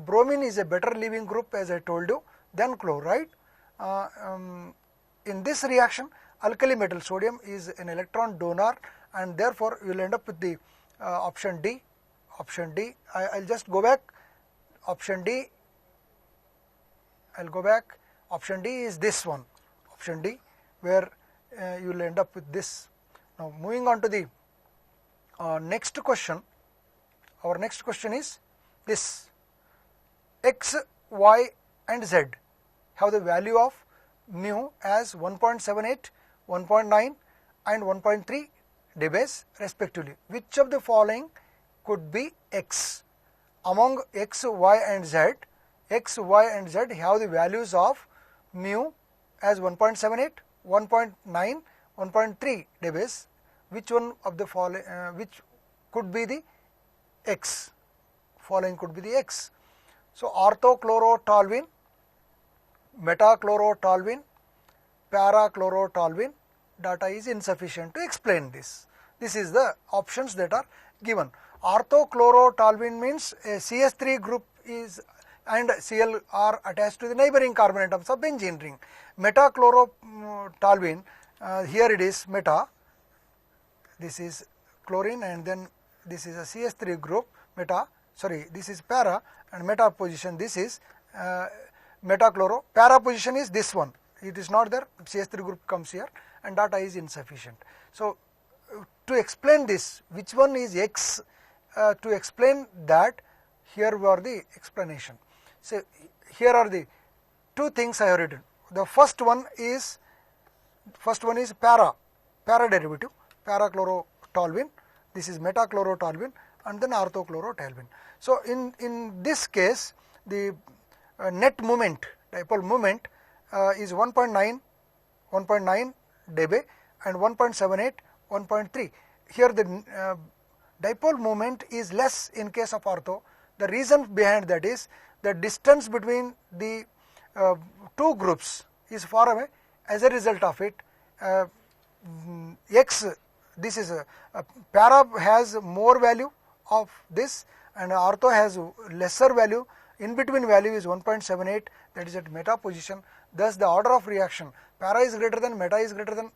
bromine is a better leaving group, as I told you, than chloride. In this reaction alkali metal. Sodium is an electron donor, and therefore you will end up with the option D. Option D. I'll just go back. Option D. I'll go back. Option D is this one. Option D, where you will end up with this. Now moving on to the next question. Our next question is this: X, Y and Z have the value of mu as 1.78, 1.9 and 1.3 dBs respectively. Which of the following could be X? Among X, Y and Z, X, Y and Z have the values of mu as 1.78, 1.9, 1.3 dBs. Which one of the following, which could be the X? Following could be the X. So orthochlorotoluene, metachlorotoluene, parachlorotoluene, data is insufficient to explain this. This is the options that are given. Orthochlorotoluene means a CH3 group is and Cl are attached to the neighboring carbon atoms of benzene ring. Metachlorotoluene, here it is meta, this is chlorine, and then this is a CH3 group, this is para, and meta position, this is metachloro. Para position is this one, it is not there, CH3 group comes here, and data is insufficient. So to explain this, which one is X, to explain that, here were the explanation. So here are the two things I have written. The first one is para derivative, parachlorotoluene. This is metachlorotoluene, and then orthochlorotoluene. So in this case, the net moment, dipole moment is 1.9 dB and 1.78, 1.3. Here the dipole moment is less in case of ortho. The reason behind that is the distance between the two groups is far away. As a result of it, X, this is a para has more value of this, and ortho has lesser value. In between value is 1.78, that is at meta position. Thus the order of reaction, para is greater than, meta is greater than,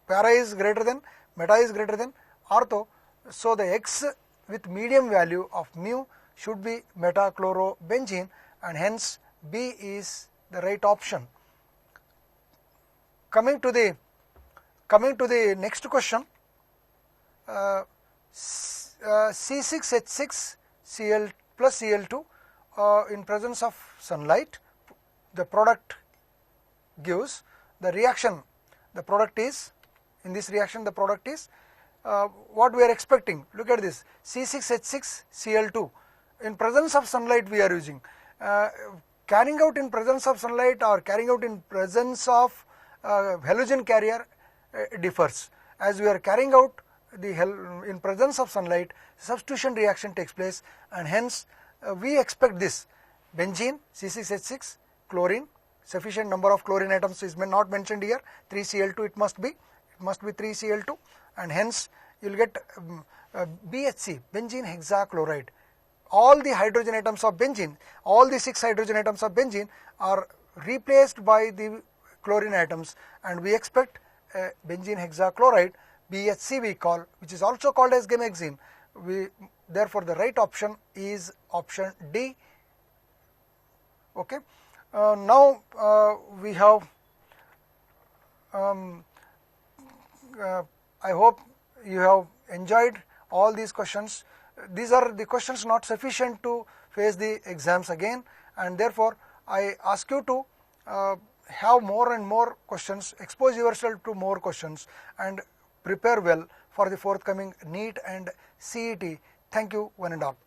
para is greater than, meta is greater than ortho. So the X with medium value of mu should be metachlorobenzene, and hence B is the right option. Coming to the next question, C6H6 plus Cl2 in presence of sunlight, the product gives the reaction. The product is, in this reaction, the product is what we are expecting. Look at this, C6H6 Cl2. In presence of sunlight we are using. Carrying out in presence of sunlight or carrying out in presence of halogen carrier differs. As we are carrying out in presence of sunlight, substitution reaction takes place, and hence we expect this. Benzene, C6H6, chlorine, sufficient number of chlorine atoms is not mentioned here, 3Cl2 it must be 3Cl2, and hence you will get BHC, benzene hexachloride. All the hydrogen atoms of benzene, all the 6 hydrogen atoms of benzene are replaced by the chlorine atoms, and we expect benzene hexachloride, BHC we call, which is also called as gamexene. Therefore the right option is option D. Okay. Now we have I hope you have enjoyed all these questions. These are the questions not sufficient to face the exams again, and therefore I ask you to have more and more questions, expose yourself to more questions, and prepare well for the forthcoming NEET and CET. Thank you, one and all.